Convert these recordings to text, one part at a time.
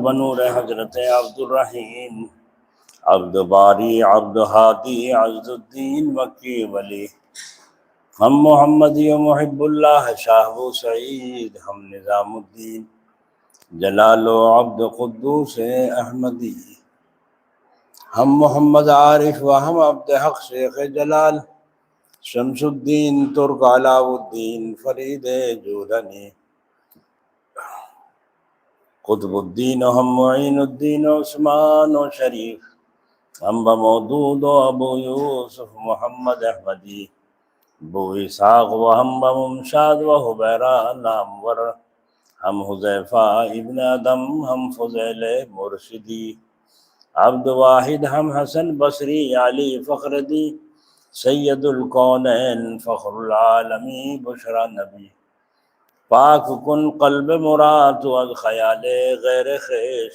بنور حضرت عبد الرحیم عبد باری عبد ہادی عز الدین مکی ولی ہم محمدی و محب اللہ شاہ و سعید ہم نظام الدین جلال و عبد قدوس احمدی ہم محمد عارف و ہم عبد حق شیخ جلال شمس الدین ترک علاء الدین فرید جولنی قطب الدین و ہم معین الدین عثمان و شریف ہم بمودود و ابو یوسف محمد احمدی ابو اسحاق و ہم بممشاد و حبیرہ نامور ہم حذیفہ ابن ادم ہم فضیل مرشدی عبد واحد ہم حسن بصری علی فخردی سید الکونین فخر العالمی بشرا نبی پاک کن قلب مراد و از خیال غیر خیش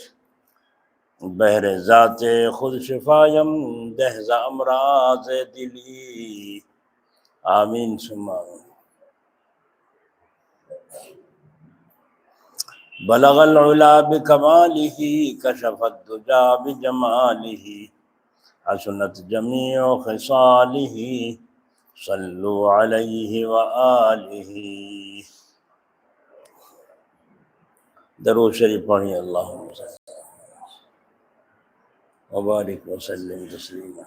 بہر ذات خود شفایم دہز امراض دلی آمین ثم آمین۔ بلغ العلا بکمالہ کشف الدجا بجمالہ حسنت جمیع خصالہ صلو علیہ وآلہ۔ درود شریف پڑھیں اللہم صلی وبارک وسلم تسلیما۔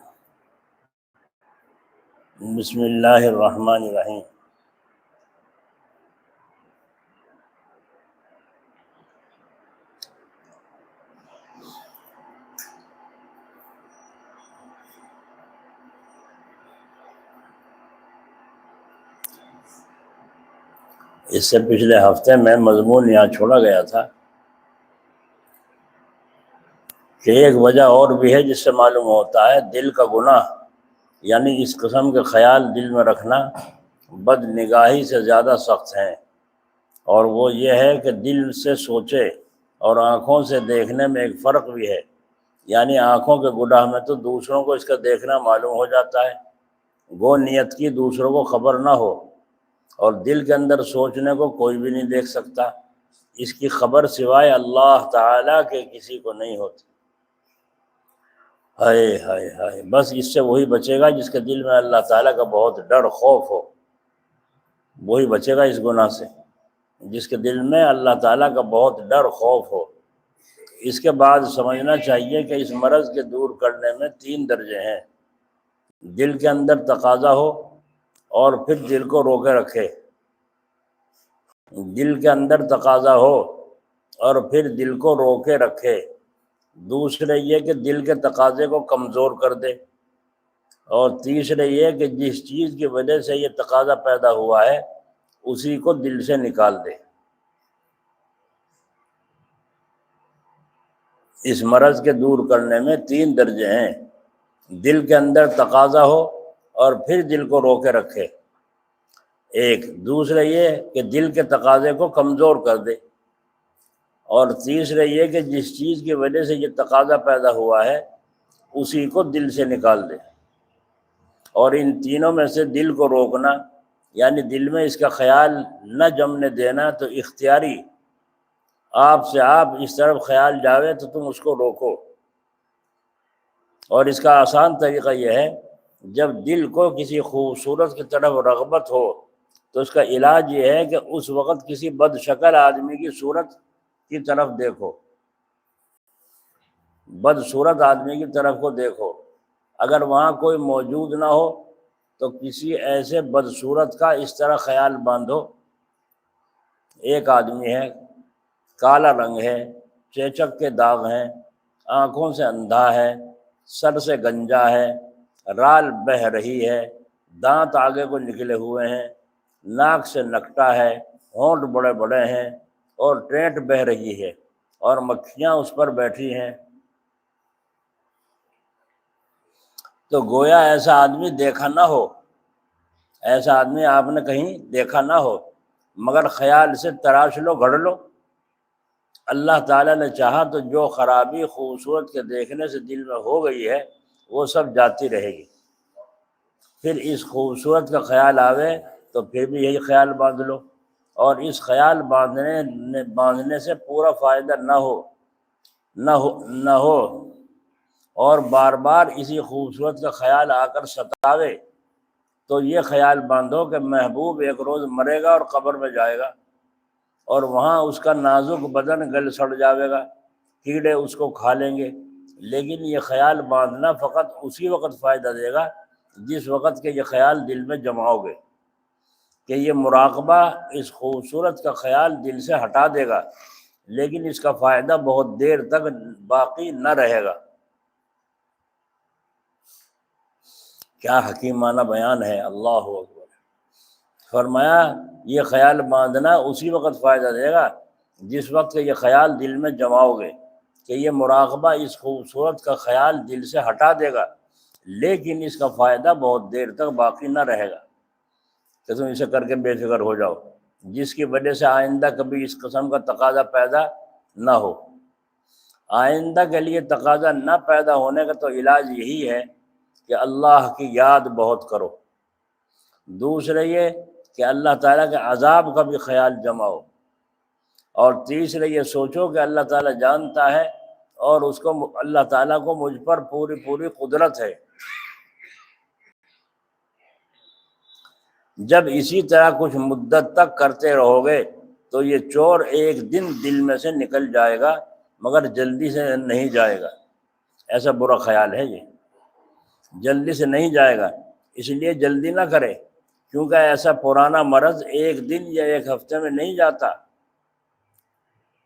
بسم اللہ الرحمن الرحیم۔ اس سے پچھلے ہفتے میں مضمون یہاں چھوڑا گیا تھا کہ ایک وجہ اور بھی ہے جس سے معلوم ہوتا ہے دل کا گناہ، یعنی اس قسم کے خیال دل میں رکھنا بد نگاہی سے زیادہ سخت ہیں، اور وہ یہ ہے کہ دل سے سوچے اور آنکھوں سے دیکھنے میں ایک فرق بھی ہے، یعنی آنکھوں کے گناہ میں تو دوسروں کو اس کا دیکھنا معلوم ہو جاتا ہے، گو نیت کی دوسروں کو خبر نہ ہو، اور دل کے اندر سوچنے کو کوئی بھی نہیں دیکھ سکتا، اس کی خبر سوائے اللہ تعالیٰ کے کسی کو نہیں ہوتی۔ ہائے ہائے ہائے، بس اس سے وہی بچے گا جس کے دل میں اللہ تعالیٰ کا بہت ڈر خوف ہو، وہی بچے گا اس گناہ سے، جس کے دل میں اللہ تعالیٰ کا بہت ڈر خوف ہو۔ اس کے بعد سمجھنا چاہیے کہ اس مرض کے دور کرنے میں 3 درجے ہیں۔ دل کے اندر تقاضا ہو اور پھر دل کو روکے رکھے، دل کے اندر تقاضا ہو اور پھر دل کو روکے رکھے۔ دوسرے یہ کہ دل کے تقاضے کو کمزور کر دے، اور تیسرے یہ کہ جس چیز کی وجہ سے یہ تقاضا پیدا ہوا ہے اسی کو دل سے نکال دے۔ اس مرض کے دور کرنے میں 3 درجے ہیں، دل کے اندر تقاضا ہو اور پھر دل کو روکے رکھے ایک، دوسرے یہ کہ دل کے تقاضے کو کمزور کر دے، اور تیسرے یہ کہ جس چیز کی وجہ سے یہ تقاضا پیدا ہوا ہے اسی کو دل سے نکال دے۔ اور ان تینوں میں سے دل کو روکنا، یعنی دل میں اس کا خیال نہ جمنے دینا، تو اختیاری آپ سے آپ اس طرف خیال جاوے تو تم اس کو روکو۔ اور اس کا آسان طریقہ یہ ہے، جب دل کو کسی خوبصورت کی طرف رغبت ہو تو اس کا علاج یہ ہے کہ اس وقت کسی بد شکل آدمی کی صورت کی طرف دیکھو، بدصورت آدمی کی طرف کو دیکھو، اگر وہاں کوئی موجود نہ ہو تو کسی ایسے بدصورت کا اس طرح خیال باندھو، ایک آدمی ہے، کالا رنگ ہے، چیچک کے داغ ہیں، آنکھوں سے اندھا ہے، سر سے گنجا ہے، رال بہہ رہی ہے، دانت آگے کو نکلے ہوئے ہیں، ناک سے نکٹا ہے، ہونٹ بڑے بڑے ہیں، اور ٹینٹ بہہ رہی ہے اور مکھیاں اس پر بیٹھی ہیں، تو گویا ایسا آدمی دیکھا نہ ہو، ایسا آدمی آپ نے کہیں دیکھا نہ ہو، مگر خیال سے تراش لو، گھڑ لو۔ اللہ تعالیٰ نے چاہا تو جو خرابی خوبصورت کے دیکھنے سے دل میں ہو گئی ہے وہ سب جاتی رہے گی، پھر اس خوبصورت کا خیال آوے تو پھر بھی یہی خیال باندھ لو، اور اس خیال باندھنے سے پورا فائدہ نہ ہو نہ ہو اور بار بار اسی خوبصورت کا خیال آ کر ستاوے، تو یہ خیال باندھو کہ محبوب ایک روز مرے گا اور قبر میں جائے گا، اور وہاں اس کا نازک بدن گل سڑ جاوے گا، کیڑے اس کو کھا لیں گے۔ لیکن یہ خیال باندھنا فقط اسی وقت فائدہ دے گا جس وقت کے یہ خیال دل میں جماؤ گے، کہ یہ مراقبہ اس خوبصورت کا خیال دل سے ہٹا دے گا، لیکن اس کا فائدہ بہت دیر تک باقی نہ رہے گا۔ کیا حکیمانہ بیان ہے، اللہ اکبر۔ فرمایا یہ خیال باندھنا اسی وقت فائدہ دے گا جس وقت یہ خیال دل میں جماؤ گے، کہ یہ مراقبہ اس خوبصورت کا خیال دل سے ہٹا دے گا، لیکن اس کا فائدہ بہت دیر تک باقی نہ رہے گا، کہ تم اسے کر کے بے فکر ہو جاؤ، جس کی وجہ سے آئندہ کبھی اس قسم کا تقاضا پیدا نہ ہو۔ آئندہ کے لیے تقاضا نہ پیدا ہونے کا تو علاج یہی ہے کہ اللہ کی یاد بہت کرو۔ دوسرے یہ کہ اللہ تعالیٰ کے عذاب کا بھی خیال جماؤ، اور تیسرے یہ سوچو کہ اللہ تعالیٰ جانتا ہے اور اس کو اللہ تعالیٰ کو مجھ پر پوری قدرت ہے۔ جب اسی طرح کچھ مدت تک کرتے رہو گے تو یہ چور ایک دن دل میں سے نکل جائے گا، مگر جلدی سے نہیں جائے گا۔ ایسا برا خیال ہے، یہ جلدی سے نہیں جائے گا، اس لیے جلدی نہ کرے، کیونکہ ایسا پرانا مرض ایک دن یا ایک ہفتے میں نہیں جاتا۔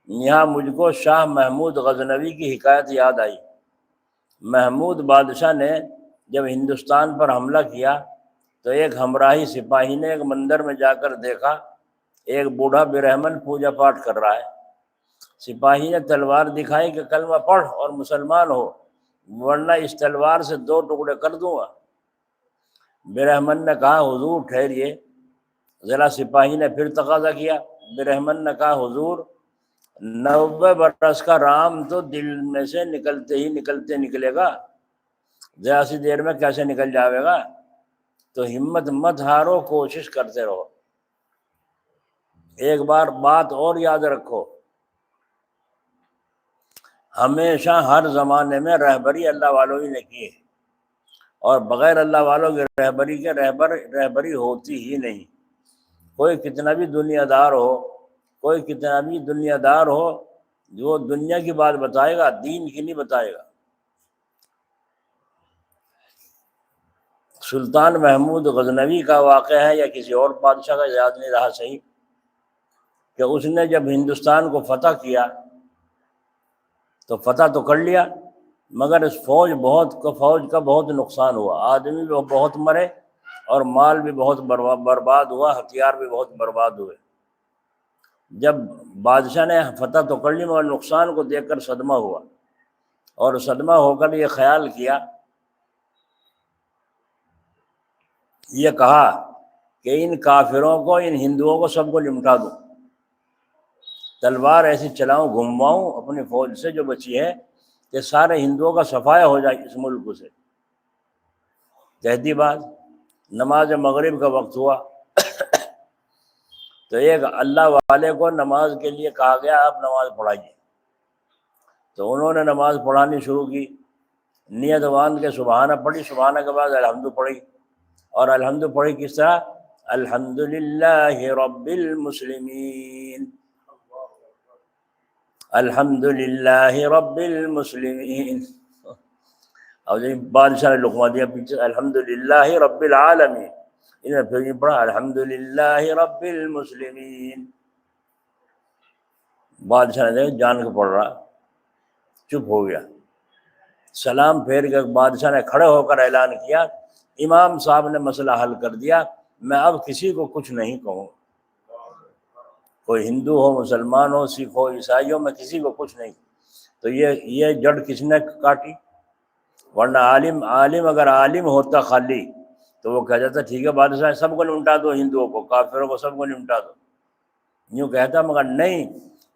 یہاں مجھ کو شاہ محمود غزنوی کی حکایت یاد آئی۔ محمود بادشاہ نے جب ہندوستان پر حملہ کیا تو ایک ہمراہی سپاہی نے ایک مندر میں جا کر دیکھا ایک بوڑھا برہمن پوجا پاٹ کر رہا ہے۔ سپاہی نے تلوار دکھائی کہ کلمہ پڑھ اور مسلمان ہو، ورنہ اس تلوار سے 2 ٹکڑے کر دوں گا۔ برہمن نے کہا حضور ٹھہریے ذرا۔ سپاہی نے پھر تقاضا کیا۔ برہمن نے کہا حضور 90 برس کا رام تو دل میں سے نکلتے نکلے گا، ذرا سی دیر میں کیسے نکل جاوے گا؟ تو ہمت مت ہارو، کوشش کرتے رہو۔ ایک بار بات اور یاد رکھو، ہمیشہ ہر زمانے میں رہبری اللہ والوں ہی نے کی ہے، اور بغیر اللہ والوں کی رہبری کے رہبری ہوتی ہی نہیں۔ کوئی کتنا بھی دنیا دار ہو جو دنیا کی بات بتائے گا، دین کی نہیں بتائے گا۔ سلطان محمود غزنوی کا واقعہ ہے یا کسی اور بادشاہ کا، یاد نہیں رہا صحیح، کہ اس نے جب ہندوستان کو فتح کیا تو فتح تو کر لیا، مگر اس فوج کا بہت نقصان ہوا، آدمی بھی بہت مرے اور مال بھی بہت برباد ہوا، ہتھیار بھی بہت برباد ہوئے۔ جب بادشاہ نے فتح تو کر لی مگر نقصان کو دیکھ کر صدمہ ہوا، اور صدمہ ہو کر یہ خیال کیا، یہ کہا کہ ان کافروں کو، ان ہندوؤں کو سب کو نمٹا دوں، تلوار ایسی چلاؤں گھمواؤں اپنی فوج سے جو بچی ہے کہ سارے ہندوؤں کا صفایا ہو جائے اس ملک سے۔ کہتی بات نماز مغرب کا وقت ہوا تو ایک اللہ والے کو نماز کے لیے کہا گیا آپ نماز پڑھائیے، تو انہوں نے نماز پڑھانی شروع کی، نیت باندھ کے سبحانہ پڑھی، سبحانہ کے بعد الحمد پڑھی، اور الحمد پڑھی کس طرح؟ الحمدللہ رب المسلمین، الحمدللہ رب المسلمین۔ اور جب بادشاہ نے لقمہ دیا پیچھے الحمدللہ رب العالمین، انہوں نے پھر یہ پڑھا الحمدللہ رب المسلمین۔ بادشاہ نے دیکھا جان کے پڑھ رہا، چپ ہو گیا۔ سلام پھیر کے بادشاہ نے کھڑے ہو کر اعلان کیا امام صاحب نے مسئلہ حل کر دیا، میں اب کسی کو کچھ نہیں کہوں، کوئی ہندو ہو، مسلمان ہو، سکھ ہو، عیسائی ہو، میں کسی کو کچھ نہیں۔ تو یہ جڑ کس نے کاٹی؟ ورنہ عالم اگر عالم ہوتا خالی تو وہ کہہ جاتا ٹھیک ہے بادشاہ سب کو نمٹا دو، ہندوؤں کو، کافروں کو سب کو نمٹا دو، یوں کہتا، مگر نہیں،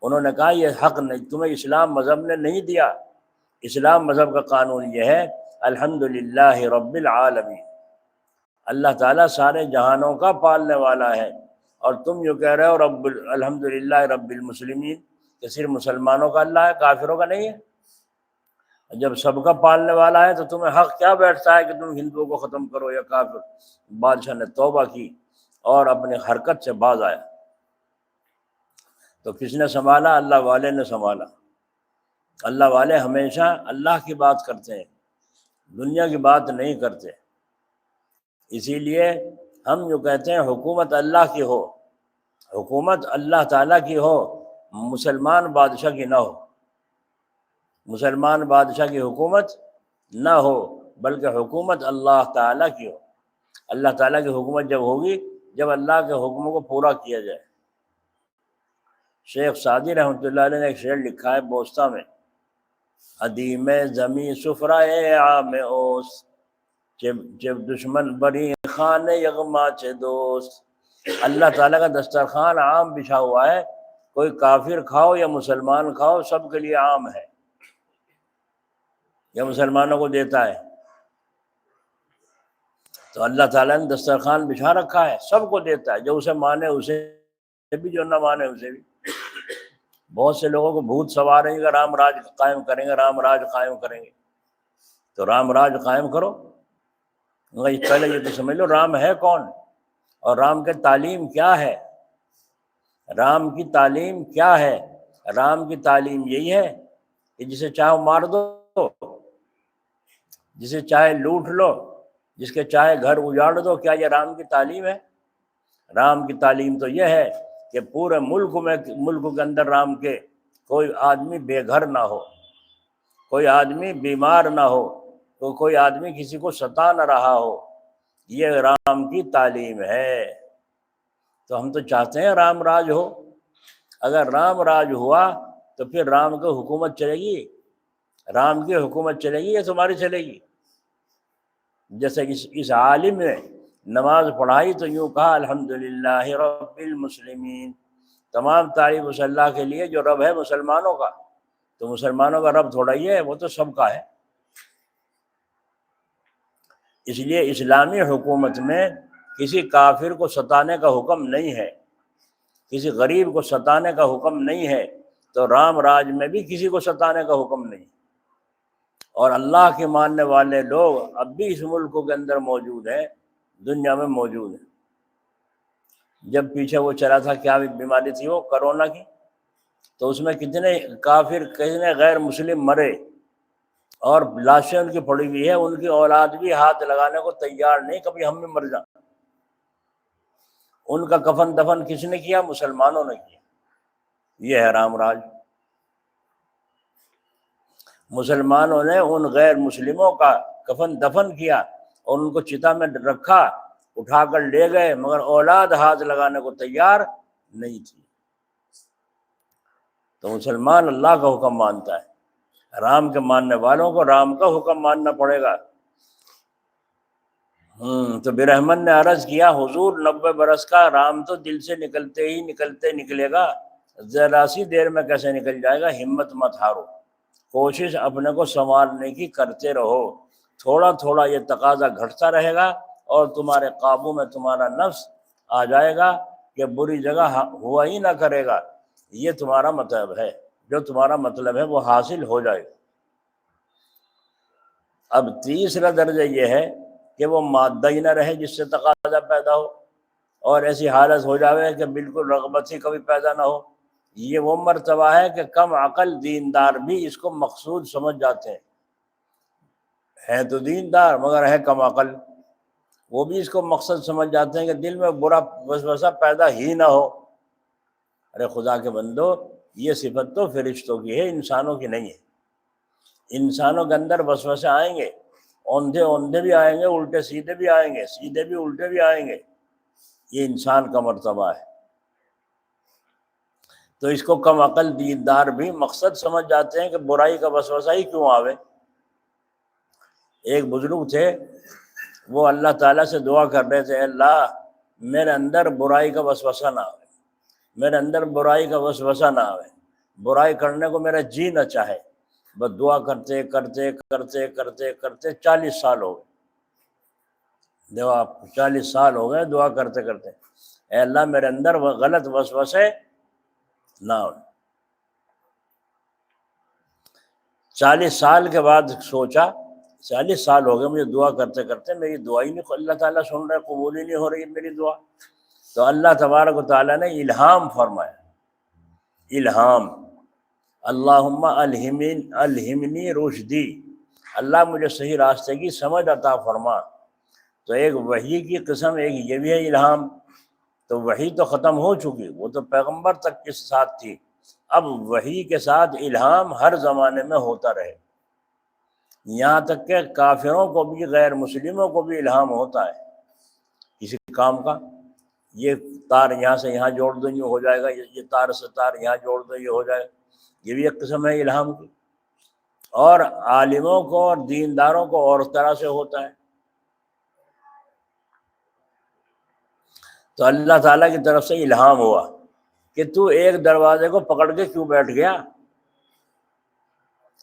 انہوں نے کہا یہ حق نہیں، تمہیں اسلام مذہب نے نہیں دیا۔ اسلام مذہب کا قانون یہ ہے الحمدللہ رب العالمین، اللہ تعالیٰ سارے جہانوں کا پالنے والا ہے، اور تم جو کہہ رہے ہو الحمدللہ رب المسلمین، کہ صرف مسلمانوں کا اللہ ہے، کافروں کا نہیں ہے۔ جب سب کا پالنے والا ہے تو تمہیں حق کیا بیٹھتا ہے کہ تم ہندوؤں کو ختم کرو یا کافر؟ بادشاہ نے توبہ کی اور اپنی حرکت سے باز آیا۔ تو کس نے سنبھالا؟ اللہ والے نے سنبھالا۔ اللہ والے ہمیشہ اللہ کی بات کرتے ہیں، دنیا کی بات نہیں کرتے۔ اسی لیے ہم جو کہتے ہیں حکومت اللہ کی ہو، حکومت اللہ تعالیٰ کی ہو، مسلمان بادشاہ کی نہ ہو، مسلمان بادشاہ کی حکومت نہ ہو، بلکہ حکومت اللہ تعالیٰ کی ہو۔ اللہ تعالیٰ کی حکومت جب ہوگی جب اللہ کے حکموں کو پورا کیا جائے۔ شیخ سعدی رحمۃ اللہ علیہ نے ایک شعر لکھا ہے بوسطہ میں: ادیم زمیں سفرائے عام اوس، جب دشمن بری خان یغما چے دوست۔ اللہ تعالیٰ کا دسترخوان عام بچھا ہوا ہے، کوئی کافر کھاؤ یا مسلمان کھاؤ سب کے لیے عام ہے، یا مسلمانوں کو دیتا ہے۔ تو اللہ تعالیٰ نے دسترخوان بچھا رکھا ہے، سب کو دیتا ہے، جو اسے مانے اسے بھی، جو نہ مانے اسے بھی۔ بہت سے لوگوں کو بھوت سوار ہیں کہ رام راج قائم کریں گے، رام راج قائم کریں گے۔ تو رام راج قائم کرو، پہلے یہ تو سمجھ لو رام ہے کون، اور رام کی تعلیم کیا ہے۔ رام کی تعلیم کیا ہے؟ رام کی تعلیم یہی ہے کہ جسے چاہو مار دو، جسے چاہے لوٹ لو، جس کے چاہے گھر اجاڑ دو۔ کیا یہ رام کی تعلیم ہے؟ رام کی تعلیم تو یہ ہے کہ پورے ملک کے اندر رام کے کوئی آدمی بے گھر نہ ہو، کوئی آدمی بیمار نہ ہو، تو کوئی آدمی کسی کو ستا نہ رہا ہو۔ یہ رام کی تعلیم ہے۔ تو ہم تو چاہتے ہیں رام راج ہو۔ اگر رام راج ہوا تو پھر رام کی حکومت چلے گی، رام کی حکومت چلے گی یا تمہاری چلے گی؟ جیسے اس عالم نے نماز پڑھائی تو یوں کہا: الحمدللہ رب المسلمین، تمام تعریف اس اللہ کے لیے جو رب ہے مسلمانوں کا۔ تو مسلمانوں کا رب تھوڑا ہی ہے، وہ تو سب کا ہے۔ اس لیے اسلامی حکومت میں کسی کافر کو ستانے کا حکم نہیں ہے، کسی غریب کو ستانے کا حکم نہیں ہے، تو رام راج میں بھی کسی کو ستانے کا حکم نہیں۔ اور اللہ کے ماننے والے لوگ اب بھی اس ملک کے اندر موجود ہیں، دنیا میں موجود ہیں۔ جب پیچھے وہ چلا تھا، کیا بیماری تھی وہ کرونا کی، تو اس میں کتنے کافر، کتنے غیر مسلم مرے، اور لاشیں ان کی پڑی ہوئی ہے، ان کی اولاد بھی ہاتھ لگانے کو تیار نہیں، کبھی ہم بھی مر جائیں۔ ان کا کفن دفن کس نے کیا؟ مسلمانوں نے کیا۔ یہ ہے رام راج۔ مسلمانوں نے ان غیر مسلموں کا کفن دفن کیا اور ان کو چتا میں رکھا، اٹھا کر لے گئے، مگر اولاد ہاتھ لگانے کو تیار نہیں تھی۔ تو مسلمان اللہ کا حکم مانتا ہے، رام کے ماننے والوں کو رام کا حکم ماننا پڑے گا۔ تو برہمن نے عرض کیا: حضور 90 برس کا رام تو دل سے نکلتے ہی نکلے گا، ذرا سی دیر میں کیسے نکل جائے گا؟ ہمت مت ہارو، کوشش اپنے کو سنوارنے کی کرتے رہو، تھوڑا تھوڑا یہ تقاضا گھٹتا رہے گا اور تمہارے قابو میں تمہارا نفس آ جائے گا کہ بری جگہ ہوا ہی نہ کرے گا۔ یہ تمہارا مطلب ہے، جو تمہارا مطلب ہے وہ حاصل ہو جائے گا۔ اب تیسرا درجہ یہ ہے کہ وہ مادہ ہی نہ رہے جس سے تقاضا پیدا ہو، اور ایسی حالت ہو جاوے کہ بالکل رغبت ہی کبھی پیدا نہ ہو۔ یہ وہ مرتبہ ہے کہ کم عقل دیندار بھی اس کو مقصود سمجھ جاتے ہیں، ہے تو دیندار مگر ہے کم عقل، وہ بھی اس کو مقصد سمجھ جاتے ہیں کہ دل میں برا وسوسہ پیدا ہی نہ ہو۔ ارے خدا کے بندو، یہ صفت تو فرشتوں کی ہے، انسانوں کی نہیں ہے۔ انسانوں کے اندر وسوسے آئیں گے، اوندھے بھی آئیں گے، الٹے سیدھے بھی آئیں گے، سیدھے بھی الٹے بھی آئیں گے۔ یہ انسان کا مرتبہ ہے۔ تو اس کو کم عقل دیندار بھی مقصد سمجھ جاتے ہیں کہ برائی کا وسوسہ ہی کیوں آوے۔ ایک بزرگ تھے، وہ اللہ تعالیٰ سے دعا کر رہے تھے: اللہ میرے اندر برائی کا وسوسہ نہ آوے، میرے اندر برائی کا وسوسہ نہ آوے، برائی کرنے کو میرا جی نہ چاہے۔ بس دعا کرتے کرتے کرتے کرتے کرتے 40 سال ہو گئے، دعا 40 سال ہو گئے دعا کرتے کرتے، اے اللہ میرے اندر وہ غلط وسوسے نہ ہو۔ 40 سال کے بعد سوچا، 40 سال ہو گئے مجھے دعا کرتے کرتے، میری دعا ہی نہیں، اللہ تعالیٰ سن رہا ہے، قبول ہی نہیں ہو رہی ہے میری دعا۔ تو اللہ تبارک و تعالیٰ نے الہام فرمایا، الہام، اللہم الہمنی رشدی، اللہ مجھے صحیح راستے کی سمجھ عطا فرما۔ تو ایک وحی کی قسم، ایک یہ بھی ہے الہام۔ تو وحی تو ختم ہو چکی، وہ تو پیغمبر تک کے ساتھ تھی، اب وحی کے ساتھ الہام ہر زمانے میں ہوتا رہے، یہاں تک کہ کافروں کو بھی، غیر مسلموں کو بھی الہام ہوتا ہے کسی کام کا، یہ تار یہاں سے یہاں جوڑ دو یہ ہو جائے گا، یہ تار سے تار یہاں جوڑ دو یہ ہو جائے گا، یہ بھی ایک قسم ہے الہام کی۔ اور عالموں کو اور دینداروں کو اور طرح سے ہوتا ہے۔ تو اللہ تعالیٰ کی طرف سے الہام ہوا کہ تو ایک دروازے کو پکڑ کے کیوں بیٹھ گیا،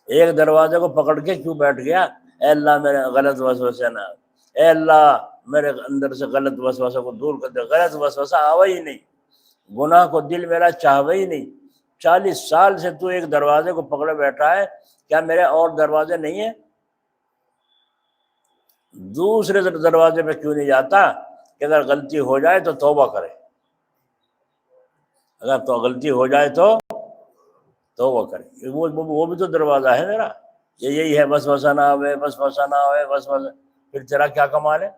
ایک دروازے کو پکڑ کے کیوں بیٹھ گیا؟ اے اللہ میرے غلط وسوسے نہ، اے اللہ میرے اندر سے غلط وسوسے کو دور کر دے۔ غلط وسوسہ آوا ہی نہیں، گناہ کو دل میرا چاہوا ہی نہیں۔ 40 سال سے تو ایک دروازے کو پکڑے بیٹھا ہے، کیا میرے اور دروازے نہیں ہیں؟ دوسرے دروازے پہ کیوں نہیں جاتا کہ اگر غلطی ہو جائے تو توبہ کرے، اگر تو غلطی ہو جائے تو توبہ کرے، وہ بھی تو دروازہ ہے میرا، یہی ہے وسوسہ نہ آوے، وسوسہ نہ آوے، وسوسہ، پھر تیرا کیا کمال ہے؟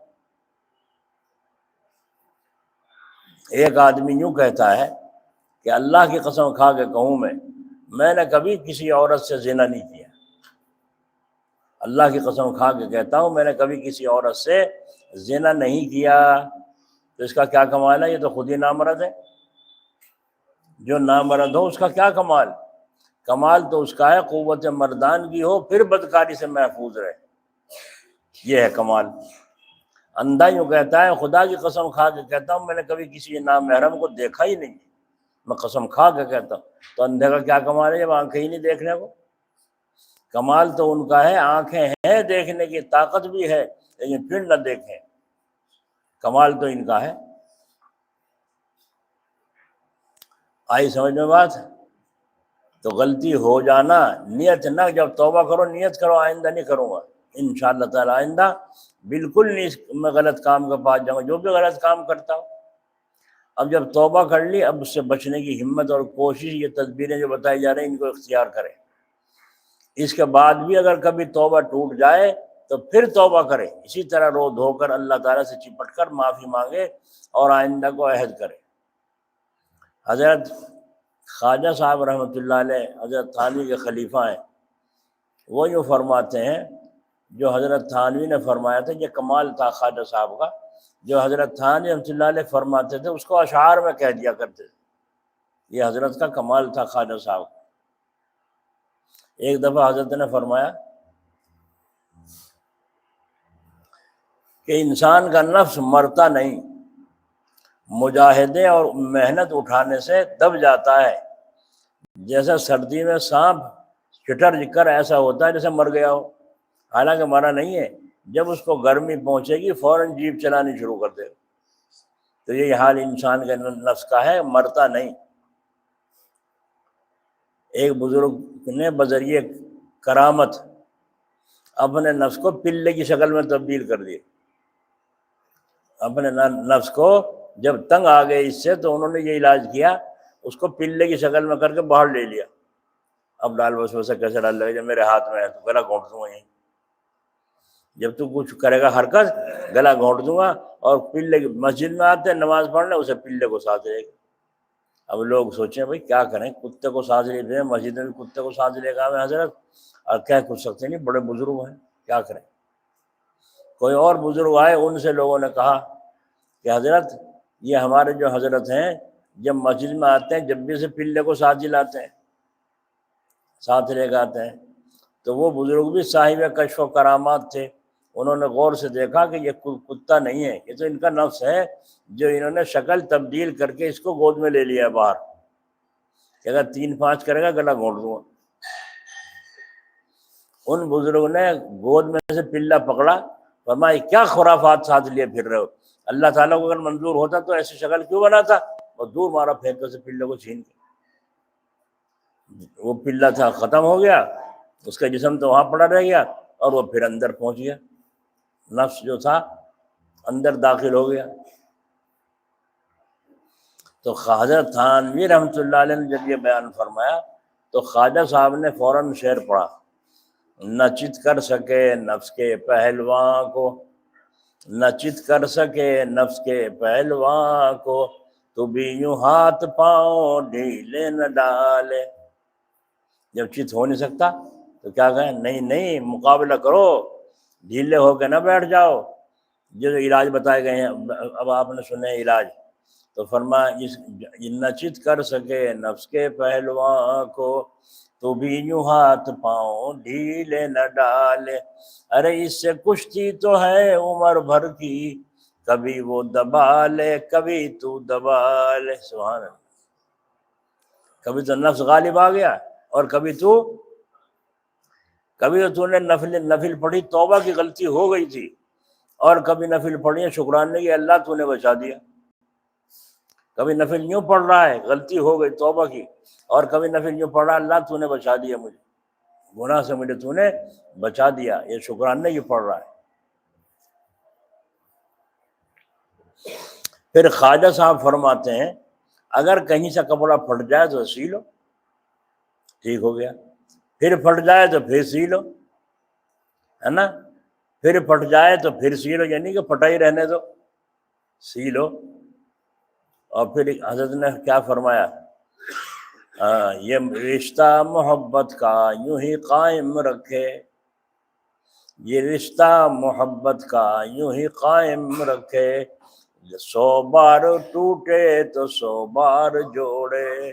ایک آدمی یوں کہتا ہے کہ اللہ کی قسم کھا کے کہوں میں نے کبھی کسی عورت سے زنا نہیں کیا، اللہ کی قسم کھا کے کہتا ہوں میں نے کبھی کسی عورت سے زنا نہیں کیا، تو اس کا کیا کمال ہے؟ یہ تو خود ہی نامرد ہے۔ جو نامرد ہو اس کا کیا کمال؟ کمال تو اس کا ہے قوت مردانگی ہو، پھر بدکاری سے محفوظ رہے، یہ ہے کمال۔ اندھا یوں کہتا ہے خدا کی قسم کھا کے کہتا ہوں میں نے کبھی کسی نامحرم کو دیکھا ہی نہیں، میں قسم کھا کے کہتا ہوں۔ تو اندھے کا کیا کمال ہے جب آنکھیں ہی نہیں دیکھنے کو؟ کمال تو ان کا ہے آنکھیں ہیں دیکھنے کی، طاقت بھی ہے، لیکن پھر نہ دیکھیں، کمال تو ان کا ہے۔ آئی سمجھ میں بات؟ تو غلطی ہو جانا، نیت نہ، جب توبہ کرو نیت کرو آئندہ نہیں کروں گا انشاءاللہ تعالی، آئندہ بالکل نہیں میں غلط کام کے پاس جاؤں گا، جو بھی غلط کام کرتا ہوں۔ اب جب توبہ کر لی، اب اس سے بچنے کی ہمت اور کوشش، یہ تدبیریں جو بتائی جا رہی ہیں ان کو اختیار کریں۔ اس کے بعد بھی اگر کبھی توبہ ٹوٹ جائے تو پھر توبہ کرے، اسی طرح رو دھو کر اللہ تعالیٰ سے چپٹ کر معافی مانگے اور آئندہ کو عہد کرے۔ حضرت خواجہ صاحب رحمۃ اللہ علیہ حضرت تھانوی کے خلیفہ ہیں، وہ یوں فرماتے ہیں، جو حضرت تھانوی نے فرمایا تھا یہ کمال تھا خواجہ صاحب کا، جو حضرت تھانوی رحمۃ اللہ علیہ فرماتے تھے اس کو اشعار میں کہہ دیا کرتے تھے، یہ حضرت کا کمال تھا خواجہ صاحب کا۔ ایک دفعہ حضرت نے فرمایا کہ انسان کا نفس مرتا نہیں، مجاہدے اور محنت اٹھانے سے دب جاتا ہے، جیسا سردی میں سانپ چٹر کر ایسا ہوتا ہے جیسے مر گیا ہو، حالانکہ مرا نہیں ہے، جب اس کو گرمی پہنچے گی فوراً جیپ چلانی شروع کر دے۔ تو یہی حال انسان کے نفس کا ہے، مرتا نہیں۔ ایک بزرگ نے بذریعہ کرامت اپنے نفس کو پلے کی شکل میں تبدیل کر دیا، اپنے نفس کو جب تنگ آ گئے اس سے تو انہوں نے یہ علاج کیا، اس کو پلے کی شکل میں کر کے باہر لے لیا۔ اب ڈال وسوسہ کیسے ڈال لگا؟ جب میرے ہاتھ میں ہے تو گلا گھونٹ دوں گا، یہیں جب تو کچھ کرے گا حرکت گلا گھونٹ دوں گا، اور پلے کی مسجد میں آتے ہیں نماز پڑھنے اسے پلے کو ساتھ لے گا۔ اب لوگ سوچیں بھائی کیا کریں، کتے کو ساتھ لے رہے ہیں مسجد میں بھی کتے کو ساتھ لے گا حضرت، اور کہہ کچھ سکتے نہیں، بڑے بزرگ ہیں کیا کریں۔ کوئی اور بزرگ آئے، ان سے لوگوں نے کہا کہ حضرت یہ ہمارے جو حضرت ہیں جب مسجد میں آتے ہیں جب بھی سے پلے کو ساتھ جلاتے ہیں، ساتھ لے کے آتے ہیں۔ تو وہ بزرگ بھی صاحب کشف و کرامات تھے، انہوں نے غور سے دیکھا کہ یہ کتا نہیں ہے، یہ تو ان کا نفس ہے جو انہوں نے شکل تبدیل کر کے اس کو گود میں لے لیا باہر، کہ اگر 3-5 کرے گا گلا گھونٹ دوں گا۔ ان بزرگوں نے گود میں سے پلہ پکڑا، فرمایا کیا خرافات ساتھ لیے پھر رہے ہو، اللہ تعالیٰ کو اگر منظور ہوتا تو ایسی شکل کیوں بناتا، اور دور مارا پھینک کر سے پلے کو چھین کے، وہ پلہ تھا ختم ہو گیا، اس کا جسم تو وہاں پڑا رہ گیا اور وہ پھر اندر پہنچ گیا، نفس جو تھا اندر داخل ہو گیا۔ تو خواجہ تھانوی رحمۃ اللہ علیہ نے جب یہ بیان فرمایا تو خواجہ صاحب نے فوراً شعر پڑھا، نہ چت کر سکے نفس کے پہلواں کو، نہ چت کر سکے نفس کے پہلواں کو، تو بھی یوں ہاتھ پاؤں ڈھیلے نہ ڈالے۔ جب چت ہو نہیں سکتا تو کیا کہیں، نہیں نہیں مقابلہ کرو، ڈھیلے ہو کے نہ بیٹھ جاؤ۔ جو علاج بتائے گئے ہیں اب آپ نے سنے علاج، تو فرمایا نہ چت کر سکے نفس کے پہلواں کو، تو بھی یوں ہاتھ پاؤں ڈھیلے نہ ڈالے۔ ارے اس سے کشتی تو ہے عمر بھر کی، کبھی وہ دبا لے کبھی تو دبا لے۔ سبحان اللہ، کبھی تو نفس غالب آ گیا اور کبھی تو نے نفل پڑھی، توبہ کی غلطی ہو گئی تھی، اور کبھی نفل پڑھی شکرانے کی، اللہ تو نے بچا دیا۔ کبھی نفل یوں پڑھ رہا ہے، غلطی ہو گئی توبہ کی، اور کبھی نفل یوں پڑھ رہا ہے، اللہ تو نے بچا دیا، مجھے گناہ سے مجھے تو نے بچا دیا، یہ شکرانے کی پڑھ رہا ہے۔ پھر خواجہ صاحب فرماتے ہیں اگر کہیں سے کپڑا پھٹ جائے تو سی لو، ٹھیک ہو گیا، پھر پھٹ جائے تو پھر سی لو، ہے نا، پھر پھٹ جائے تو پھر سی لو، یعنی کہ پھٹا ہی رہنے دو، سی لو۔ اور پھر حضرت نے کیا فرمایا، یہ رشتہ محبت کا یوں ہی قائم رکھے، یہ رشتہ محبت کا یوں ہی قائم رکھے، 100 بار ٹوٹے تو 100 بار جوڑے۔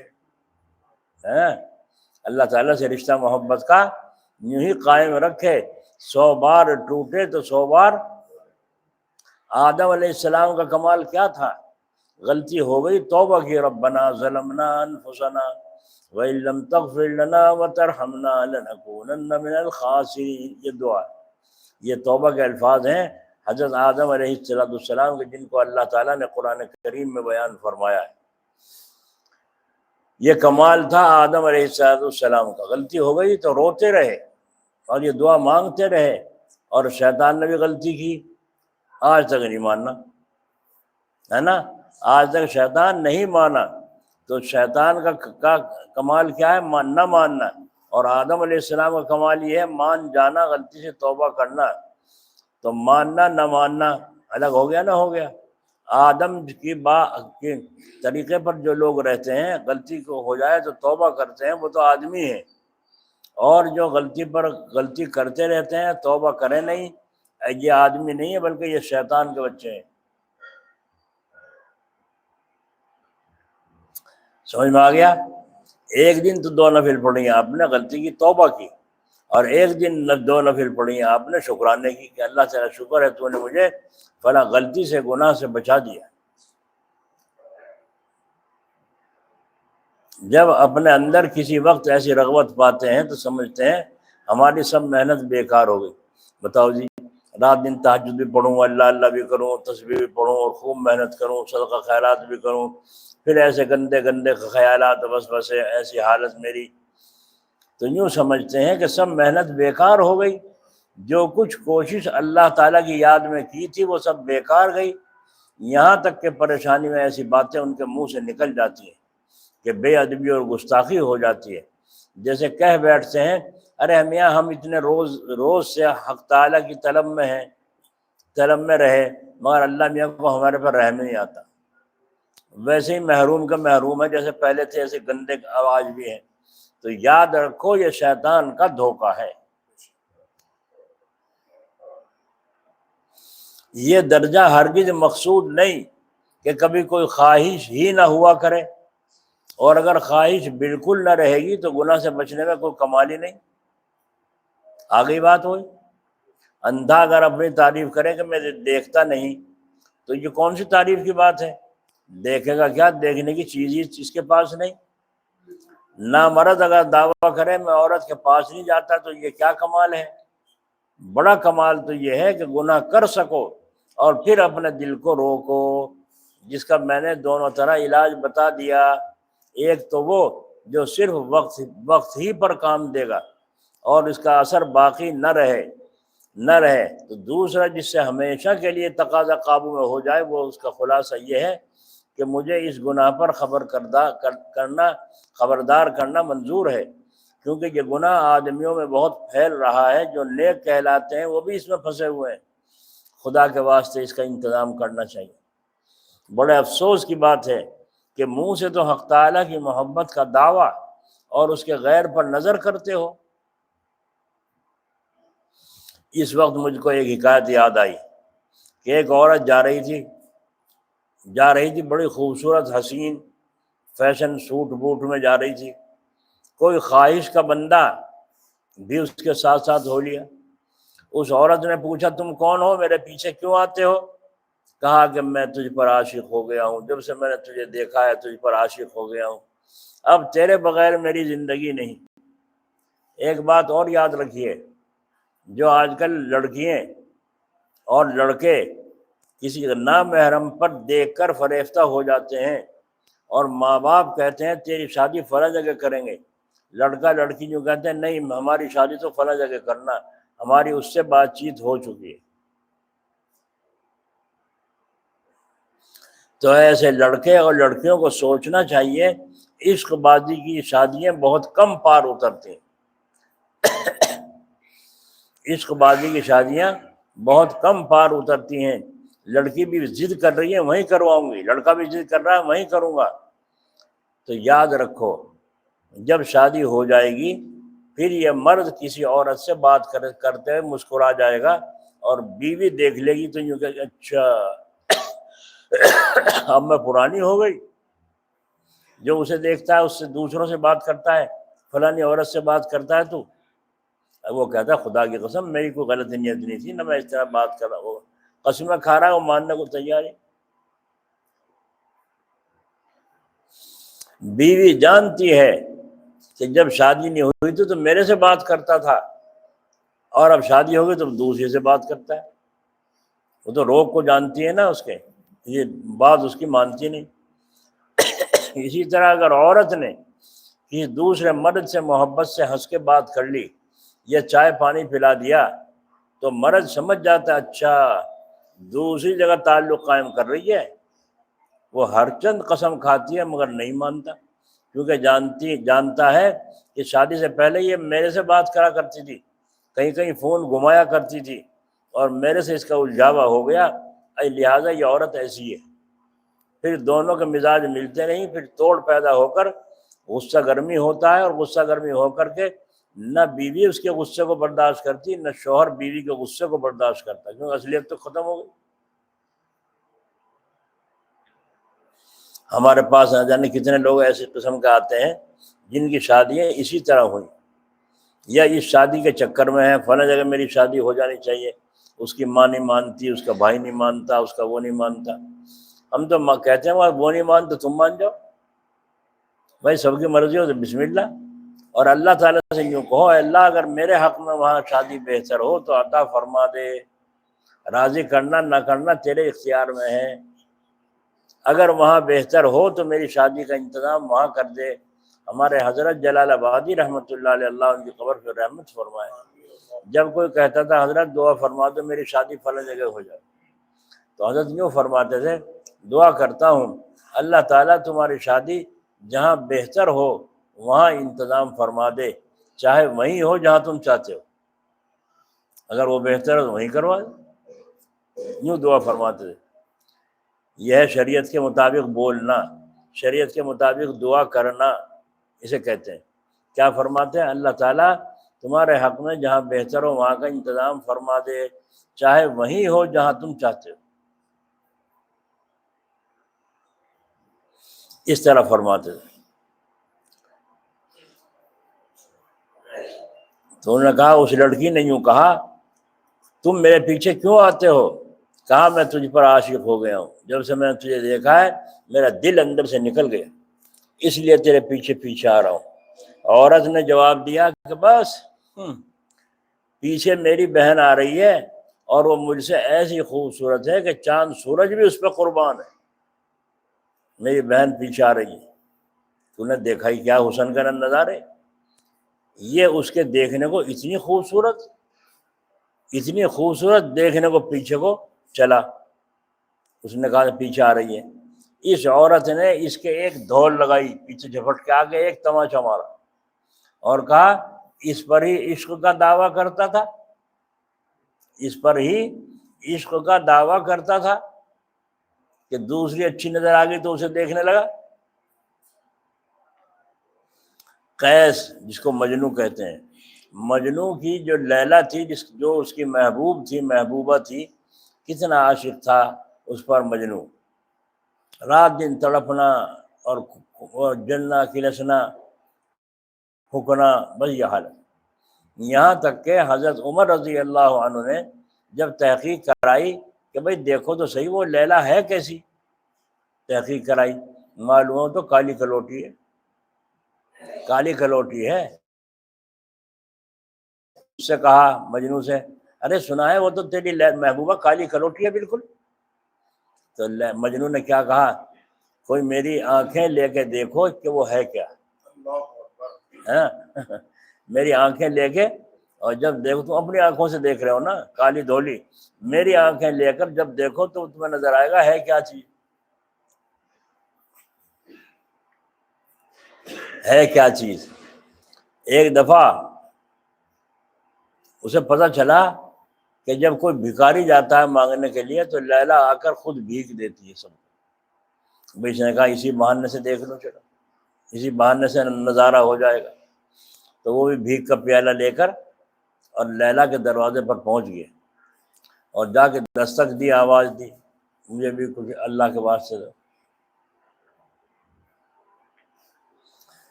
اللہ تعالیٰ سے رشتہ محبت کا یوں ہی قائم رکھے، 100 بار ٹوٹے تو 100 بار۔ آدم علیہ السلام کا کمال کیا تھا، غلطی ہو گئی توبہ کی، ربنا ظلمنا انفسنا وَإِن لَّمْ تَغْفِرْ لَنَا وَتَرْحَمْنَا لَنَكُونَنَّ مِنَ الْخَاسِرِينَ۔ یہ دعا، یہ توبہ کے الفاظ ہیں حضرت آدم علیہ السلام کے، جن کو اللہ تعالیٰ نے قرآن کریم میں بیان فرمایا ہے۔ یہ کمال تھا آدم علیہ السلام کا، غلطی ہو گئی تو روتے رہے اور یہ دعا مانگتے رہے، اور شیطان نے بھی غلطی کی، آج تک نہیں ماننا، ہے نا، آج تک شیطان نہیں مانا۔ تو شیطان کا کمال کیا ہے، نہ ماننا، اور آدم علیہ السلام کا کمال یہ ہے مان جانا، غلطی سے توبہ کرنا۔ تو ماننا نہ ماننا الگ ہو گیا، نہ ہو گیا۔ آدم کی کے طریقے پر جو لوگ رہتے ہیں، غلطی کو ہو جائے تو توبہ کرتے ہیں، وہ تو آدمی ہیں، اور جو غلطی کرتے رہتے ہیں توبہ کریں نہیں، یہ آدمی نہیں ہے بلکہ یہ شیطان کے بچے ہیں۔ سمجھ میں آ گیا؟ ایک دن تو 2 نفل پڑھی آپ نے، غلطی کی توبہ کی، اور ایک دن 2 نفل پڑھی آپ نے شکرانے کی کہ اللہ تعالیٰ شکر ہے تو نے مجھے فلاں غلطی سے، گناہ سے بچا دیا۔ جب اپنے اندر کسی وقت ایسی رغبت پاتے ہیں تو سمجھتے ہیں ہماری سب محنت بیکار ہو گئی۔ بتاؤ جی، رات دن تہجد بھی پڑھوں، اللہ اللہ بھی کروں، تسبیح بھی پڑھوں، اور خوب محنت کروں، صدقہ خیرات بھی کروں، پھر ایسے گندے گندے خیالات، بس ایسی حالت میری، تو یوں سمجھتے ہیں کہ سب محنت بیکار ہو گئی، جو کچھ کوشش اللہ تعالیٰ کی یاد میں کی تھی وہ سب بیکار گئی۔ یہاں تک کہ پریشانی میں ایسی باتیں ان کے منہ سے نکل جاتی ہیں کہ بے ادبی اور گستاخی ہو جاتی ہے، جیسے کہہ بیٹھتے ہیں ارے میاں ہم اتنے روز سے حق تعالیٰ کی طلب میں رہے، مگر اللہ میاں کو ہمارے پر رحم نہیں آتا۔ ویسے ہی محروم کا محروم ہے، جیسے پہلے تھے ایسے گندے آواز بھی ہیں۔ تو یاد رکھو یہ شیطان کا دھوکہ ہے۔ یہ درجہ ہرگز مقصود نہیں کہ کبھی کوئی خواہش ہی نہ ہوا کرے، اور اگر خواہش بالکل نہ رہے گی تو گناہ سے بچنے میں کوئی کمال ہی نہیں۔ آگئی بات ہوئی، اندھا اگر اپنی تعریف کرے کہ میں دیکھتا نہیں، تو یہ کون سی تعریف کی بات ہے؟ دیکھے گا کیا؟ دیکھنے کی چیز ہی اس کے پاس نہیں۔ نامرد اگر دعویٰ کرے میں عورت کے پاس نہیں جاتا تو یہ کیا کمال ہے؟ بڑا کمال تو یہ ہے کہ گناہ کر سکو اور پھر اپنے دل کو روکو، جس کا میں نے دونوں طرح علاج بتا دیا۔ ایک تو وہ جو صرف وقت ہی پر کام دے گا، اور اس کا اثر باقی نہ رہے تو دوسرا جس سے ہمیشہ کے لیے تقاضا قابو میں ہو جائے، وہ اس کا خلاصہ یہ ہے کہ مجھے اس گناہ پر خبردار کرنا منظور ہے، کیونکہ یہ گناہ آدمیوں میں بہت پھیل رہا ہے، جو نیک کہلاتے ہیں وہ بھی اس میں پھنسے ہوئے ہیں، خدا کے واسطے اس کا انتظام کرنا چاہیے۔ بڑے افسوس کی بات ہے کہ منہ سے تو حق تعالیٰ کی محبت کا دعویٰ اور اس کے غیر پر نظر کرتے ہو۔ اس وقت مجھ کو ایک حکایت یاد آئی کہ ایک عورت جا رہی تھی بڑی خوبصورت حسین فیشن سوٹ بوٹ میں جا رہی تھی، کوئی خواہش کا بندہ بھی اس کے ساتھ ساتھ ہو لیا۔ اس عورت نے پوچھا، تم کون ہو، میرے پیچھے کیوں آتے ہو؟ کہا کہ میں تجھ پر عاشق ہو گیا ہوں، جب سے میں نے تجھے دیکھا ہے تجھ پر عاشق ہو گیا ہوں، اب تیرے بغیر میری زندگی نہیں۔ ایک بات اور یاد رکھیے، جو آج کل لڑکیاں اور لڑکے کسی نامحرم پر دیکھ کر فریفتہ ہو جاتے ہیں اور ماں باپ کہتے ہیں تیری شادی فلاں جگہ کریں گے، لڑکا لڑکی جو کہتے ہیں نہیں ہماری شادی تو فلاں جگہ کرنا، ہماری اس سے بات چیت ہو چکی ہے۔ تو ایسے لڑکے اور لڑکیوں کو سوچنا چاہیے، عشق بازی کی شادیاں بہت کم پار اترتی ہیں، عشق بازی کی شادیاں بہت کم پار اترتی ہیں۔ لڑکی بھی ضد کر رہی ہے وہیں کرواؤں گی، لڑکا بھی ضد کر رہا ہے وہیں کروں گا۔ تو یاد رکھو جب شادی ہو جائے گی پھر یہ مرد کسی عورت سے بات کرتے ہوئے مسکرا جائے گا اور بیوی دیکھ لے گی تو یوں کہ اچھا اب میں پرانی ہو گئی۔ جو اسے دیکھتا ہے اس سے دوسروں سے بات کرتا ہے، فلانی عورت سے بات کرتا ہے، تو وہ کہتا ہے خدا کی قسم میری کوئی غلط نیت نہیں تھی، نہ میں اس طرح بات کر رہا ہوں، قسمیں کھا رہا ہے، وہ ماننے کو تیار ہے۔ بیوی جانتی ہے کہ جب شادی نہیں ہوئی تھی تو میرے سے بات کرتا تھا، اور اب شادی ہو گئی تو دوسرے سے بات کرتا ہے۔ وہ تو روگ کو جانتی ہے نا اس کے، یہ بات اس کی مانتی نہیں۔ اسی طرح اگر عورت نے کسی دوسرے مرد سے محبت سے ہنس کے بات کر لی یا چائے پانی پلا دیا تو مرد سمجھ جاتا ہے اچھا دوسری جگہ تعلق قائم کر رہی ہے۔ وہ ہر چند قسم کھاتی ہے مگر نہیں مانتا، کیونکہ جانتا ہے کہ شادی سے پہلے یہ میرے سے بات کرا کرتی تھی، کہیں کہیں فون گھمایا کرتی تھی، اور میرے سے اس کا الجھاوا ہو گیا، لہٰذا یہ عورت ایسی ہے۔ پھر دونوں کے مزاج ملتے نہیں، پھر توڑ پیدا ہو کر غصہ گرمی ہوتا ہے، اور غصہ گرمی ہو کر کے نہ بیوی اس کے غصے کو برداشت کرتی، نہ شوہر بیوی کے غصے کو برداشت کرتا، کیونکہ اصلیت تو ختم ہو گئی۔ ہمارے پاس نہ جانے کتنے لوگ ایسے قسم کے آتے ہیں جن کی شادیاں اسی طرح ہوئیں، یا اس شادی کے چکر میں ہیں فلاں جگہ میری شادی ہو جانی چاہیے، اس کی ماں نہیں مانتی، اس کا بھائی نہیں مانتا، اس کا وہ نہیں مانتا۔ ہم تو کہتے ہیں وہ نہیں مانتے تم مان جاؤ، بھائی سب کی مرضی ہو تو بسم اللہ، اور اللہ تعالیٰ سے یوں کہو اے اللہ اگر میرے حق میں وہاں شادی بہتر ہو تو عطا فرما دے، راضی کرنا نہ کرنا تیرے اختیار میں ہے، اگر وہاں بہتر ہو تو میری شادی کا انتظام وہاں کر دے۔ ہمارے حضرت جلال آبادی رحمۃ اللہ علیہ، اللہ ان کی قبر پہ رحمت فرمائے، جب کوئی کہتا تھا حضرت دعا فرما دو میری شادی فلاں جگہ ہو جائے، تو حضرت یوں فرماتے تھے دعا کرتا ہوں اللہ تعالیٰ تمہاری شادی جہاں بہتر ہو وہاں انتظام فرما دے، چاہے وہیں ہو جہاں تم چاہتے ہو، اگر وہ بہتر ہو تو وہیں کروا دے، یوں دعا فرماتے تھے۔ یہ ہے شریعت کے مطابق بولنا، شریعت کے مطابق دعا کرنا، اسے کہتے ہیں۔ کیا فرماتے ہیں؟ اللہ تعالیٰ تمہارے حق میں جہاں بہتر ہو وہاں کا انتظام فرما دے، چاہے وہیں ہو جہاں تم چاہتے ہو، اس طرح فرماتے تھے۔ تو انہوں نے کہا، اس لڑکی نے یوں کہا تم میرے پیچھے کیوں آتے ہو؟ کہا میں تجھ پر عاشق ہو گیا ہوں، جب سے میں نے تجھے دیکھا ہے میرا دل اندر سے نکل گیا، اس لیے تیرے پیچھے پیچھے آ رہا ہوں۔ عورت نے جواب دیا کہ بس پیچھے میری بہن آ رہی ہے اور وہ مجھ سے ایسی خوبصورت ہے کہ چاند سورج بھی اس پہ قربان ہے، میری بہن پیچھے آ رہی ہے، تو نے دیکھا ہی کیا حسن کا نظارے۔ یہ اس کے دیکھنے کو اتنی خوبصورت دیکھنے کو پیچھے کو چلا، اس نے کہا پیچھے آ رہی ہے، اس عورت نے اس کے ایک دھول لگائی، پیچھے جھپٹ کے آگے ایک تماچا مارا اور کہا اس پر ہی عشق کا دعویٰ کرتا تھا، اس پر ہی عشق کا دعویٰ کرتا تھا کہ دوسری اچھی نظر آ گئی تو اسے دیکھنے لگا۔ قیس جس کو مجنو کہتے ہیں، مجنو کی جو لیلا تھی، جو اس کی محبوبہ تھی، کتنا عاشق تھا اس پر مجنو، رات دن تڑپنا اور جلنا کھلسنا پھکنا، بس یہ حالت۔ یہاں تک کہ حضرت عمر رضی اللہ عنہ نے جب تحقیق کرائی کہ بھئی دیکھو تو صحیح وہ لیلا ہے کیسی، تحقیق کرائی، معلوم ہو تو کالی کلوٹی ہے۔ اس سے کہا مجنو سے، ارے سنا ہے وہ تو تیری محبوبہ کالی کلوٹی ہے بالکل۔ تو مجنو نے کیا کہا، کوئی میری آنکھیں لے کے دیکھو کہ وہ ہے کیا، میری آنکھیں لے کے، اور جب دیکھو تم اپنی آنکھوں سے دیکھ رہے ہو نا کالی دھولی، میری آنکھیں لے کر جب دیکھو تو تمہیں نظر آئے گا ہے کیا چیز، ہے کیا چیز۔ ایک دفعہ اسے پتہ چلا کہ جب کوئی بھکاری جاتا ہے مانگنے کے لیے تو لیلا آ کر خود بھیک دیتی ہے سب کو۔ بھائی اس نے کہا اسی بہانے سے دیکھ لو، چلو اسی بہانے سے نظارہ ہو جائے گا۔ تو وہ بھی بھیک کا پیالہ لے کر اور لیلا کے دروازے پر پہنچ گئے اور جا کے دستک دی، آواز دی، مجھے بھی کچھ اللہ کے واسطے دو۔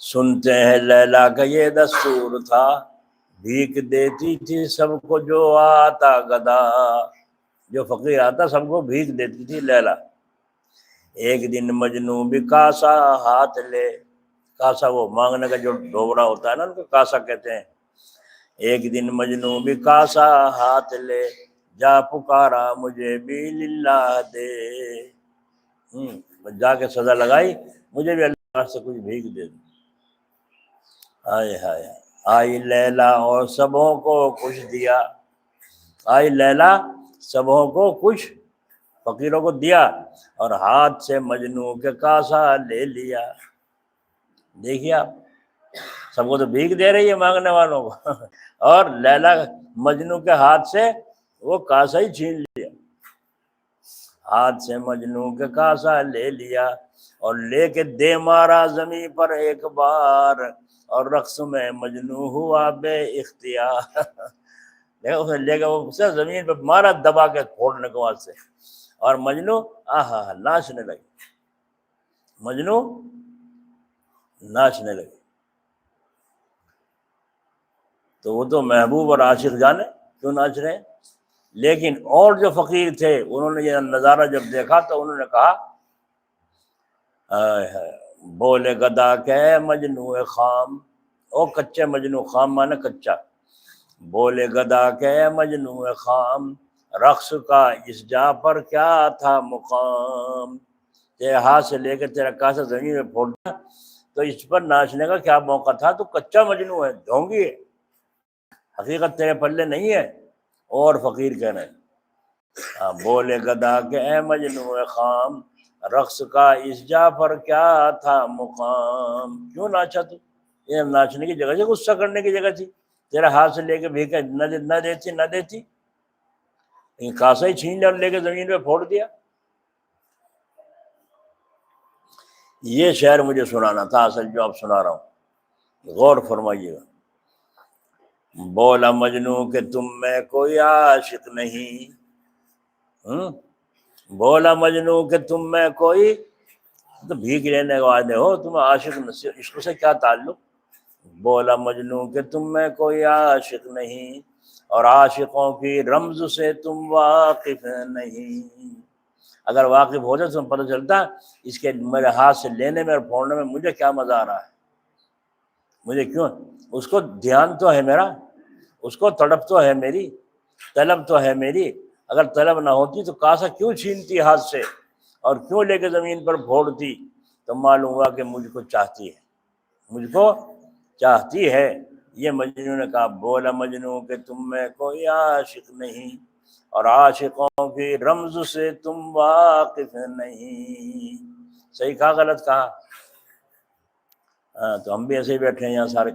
سنتے ہیں لیلا کا یہ دستور تھا، بھیک دیتی تھی سب کو جو آتا گدا، جو فقیر آتا سب کو بھیک دیتی تھی لیلا۔ ایک دن مجنو بھی کاسا ہاتھ لے، کاسا وہ مانگنے کا جو ڈوبرا ہوتا ہے نا ان کو کاسا کہتے ہیں۔ ایک دن مجنو بھی کاسا ہاتھ لے، جا پکارا مجھے بھی للہ دے، جا کے سزا لگائی مجھے بھی اللہ سے کچھ بھیک دے دو۔ ہائے ہائے، آئی لیلا اور سبوں کو کچھ دیا، آئی لیلا سبوں کو کچھ فقیروں کو دیا اور ہاتھ سے مجنو کے کاسا لے لیا۔ دیکھیے آپ، سب کو تو بھیک دے رہی ہے مانگنے والوں کو، اور لیلا مجنو کے ہاتھ سے وہ کاسا ہی چھین لیا۔ ہاتھ سے مجنو کے کاسا لے لیا اور لے کے دے مارا زمین پر ایک بار، اور رقص میں مجنو ہوا بے اختیار۔ اس نے لے کے وہ زمین پہ مارا دبا کے پھوڑنے کے بعد سے، اور مجنو ناچنے لگے، مجنو ناچنے لگے۔ تو وہ تو محبوب اور عاشق جانے کیوں ناچ رہے ہیں۔ لیکن اور جو فقیر تھے انہوں نے یہ نظارہ جب دیکھا تو انہوں نے کہا بولے گدا کہ مجنو خام، او کچے مجنو، خام مانے کچا، بولے گدا کہ مجنو خام، رقص کا اس جا پر کیا تھا مقام، تیرے ہاتھ سے لے کے تیرا کاسا زمین میں پھوڑنا تو اس پر ناچنے کا کیا موقع تھا، تو کچا مجنو ہے، ڈھونگی ہے، حقیقت تیرے پلے نہیں ہے۔ اور فقیر کہہ رہے ہیں بولے گدا کہ اے مجنو خام، رقص کا اس جا پر کیا تھا مقام، کیوں ناچا تو، یہ ناچنے کی جگہ تھی، غصہ کرنے کی جگہ تھی، تیرا ہاتھ سے لے کے بھیکا نہ دیتی، کاسا ہی چھین لیا اور لے کے زمین پہ پھوڑ دیا۔ یہ شعر مجھے سنانا تھا اصل جو آپ سنا رہا ہوں، غور فرمائیے گا۔ بولا مجنو کہ تم میں کوئی عاشق نہیں، بولا مجنو کہ تم میں کوئی، تو بھیک لینے والے ہو تم، عاشق عشق سے کیا تعلق۔ بولا مجنو کہ تم میں کوئی عاشق نہیں، اور عاشقوں کی رمز سے تم واقف نہیں۔ اگر واقف ہو جائے تو پتہ چلتا اس کے میرے ہاتھ سے لینے میں اور پھوڑنے میں مجھے کیا مزہ آ رہا ہے، مجھے کیوں، اس کو دھیان تو ہے میرا، اس کو تڑپ تو ہے میری، طلب تو ہے میری۔ اگر طلب نہ ہوتی تو کاسا کیوں چھینتی ہاتھ سے اور کیوں لے کے زمین پر پھوڑتی، تو معلوم ہوا کہ مجھ کو چاہتی ہے، مجھ کو چاہتی ہے۔ یہ مجنون نے کہا بولا مجنون کہ تم میں کوئی عاشق نہیں اور عاشقوں کی رمز سے تم واقف نہیں. صحیح کہا غلط کہا؟ ہاں تو ہم بھی ایسے ہی بیٹھے ہیں یہاں سارے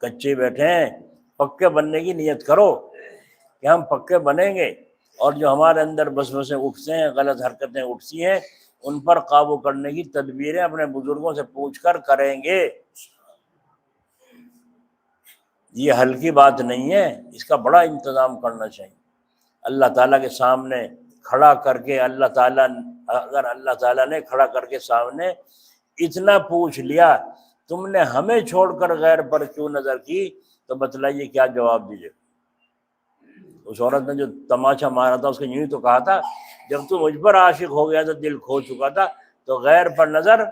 کچے بیٹھے ہیں. پکے بننے کی نیت کرو کہ ہم پکے بنیں گے، اور جو ہمارے اندر وسوسے اٹھتے ہیں، غلط حرکتیں اٹھتی ہیں، ان پر قابو کرنے کی تدبیریں اپنے بزرگوں سے پوچھ کر کریں گے. یہ ہلکی بات نہیں ہے، اس کا بڑا انتظام کرنا چاہیے. اللہ تعالیٰ کے سامنے کھڑا کر کے اگر اللہ تعالیٰ نے کھڑا کر کے سامنے اتنا پوچھ لیا تم نے ہمیں چھوڑ کر غیر پر کیوں نظر کی، تو بتلائیے کیا جواب دیجیے. اس عورت نے جو تماچا مارا تھا اس کو یوں ہی تو کہا تھا جب تو مجھ پر عاشق ہو گیا تو دل کھو چکا تھا تو غیر پر نظر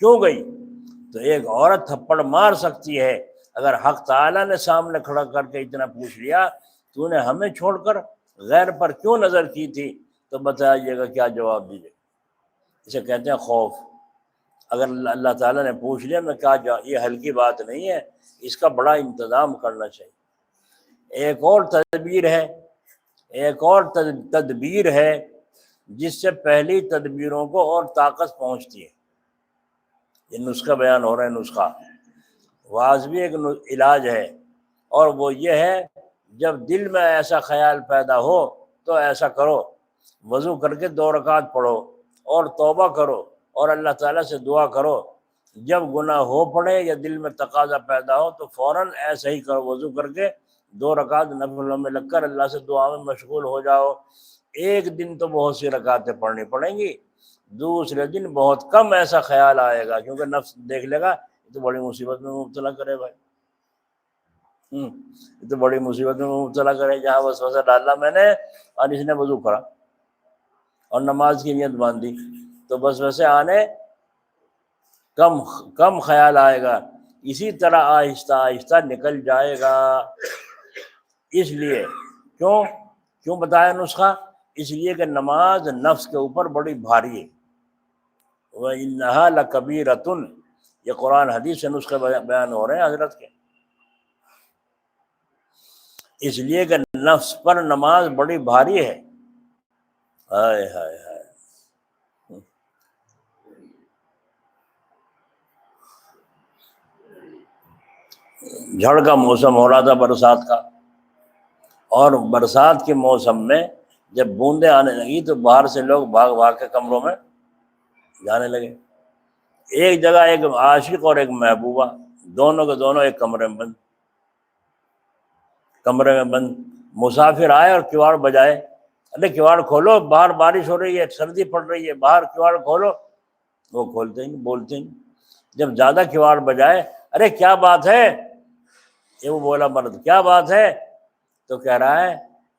کیوں گئی. تو ایک عورت تھپڑ مار سکتی ہے اگر حق تعالیٰ نے سامنے کھڑا کر کے اتنا پوچھ لیا تو نے ہمیں چھوڑ کر غیر پر کیوں نظر کی تھی، تو بتائیے گا کیا جواب دیجیے. اسے کہتے ہیں خوف. اگر اللہ تعالیٰ نے پوچھ لیا میں کیا جواب، یہ ہلکی بات نہیں ہے، اس کا بڑا انتظام کرنا چاہیے. ایک اور تدبیر ہے جس سے پہلی تدبیروں کو اور طاقت پہنچتی ہے. یہ نسخہ بیان ہو رہا ہے، نسخہ واز بھی ایک علاج ہے، اور وہ یہ ہے جب دل میں ایسا خیال پیدا ہو تو ایسا کرو، وضو کر کے 2 رکعت پڑھو اور توبہ کرو اور اللہ تعالیٰ سے دعا کرو. جب گناہ ہو پڑے یا دل میں تقاضا پیدا ہو تو فوراً ایسا ہی کرو، وضو کر کے 2 رکعت نفلوں میں لگ کر اللہ سے دعا میں مشغول ہو جاؤ. ایک دن تو بہت سی رکعتیں پڑھنی پڑیں گی، دوسرے دن بہت کم ایسا خیال آئے گا، کیونکہ نفس دیکھ لے گا یہ تو بڑی مصیبت میں مبتلا کرے بھائی، یہ تو بڑی مصیبت میں مبتلا کرے. جہاں وسوسہ ڈالا میں نے اور اس نے وضو کرا اور نماز کی نیت باندھی تو بس ویسے آنے کم خیال آئے گا. اسی طرح آہستہ آہستہ نکل جائے گا. اس لیے کیوں بتایا نسخہ؟ اس لیے کہ نماز نفس کے اوپر بڑی بھاری ہے. وَإِنَّهَا لَكَبِيرَةٌ، یہ قرآن حدیث سے نسخے بیان ہو رہے ہیں حضرت کے. اس لیے کہ نفس پر نماز بڑی بھاری ہے. ہائے ہائے ہائے. جھڑ کا موسم ہو رہا تھا، برسات کا، اور برسات کے موسم میں جب بوندیں آنے لگی تو باہر سے لوگ بھاگ بھاگ کے کمروں میں جانے لگے. ایک جگہ ایک عاشق اور ایک محبوبہ، دونوں کے دونوں ایک کمرے میں بند. مسافر آئے اور کواڑ بجائے، ارے کواڑ کھولو، باہر بارش ہو رہی ہے، سردی پڑ رہی ہے، باہر کواڑ کھولو. وہ کھولتے ہی بولتے ہی. جب زیادہ کواڑ بجائے، ارے کیا بات ہے، یہ وہ بولا مرد کیا بات ہے، تو کہہ رہے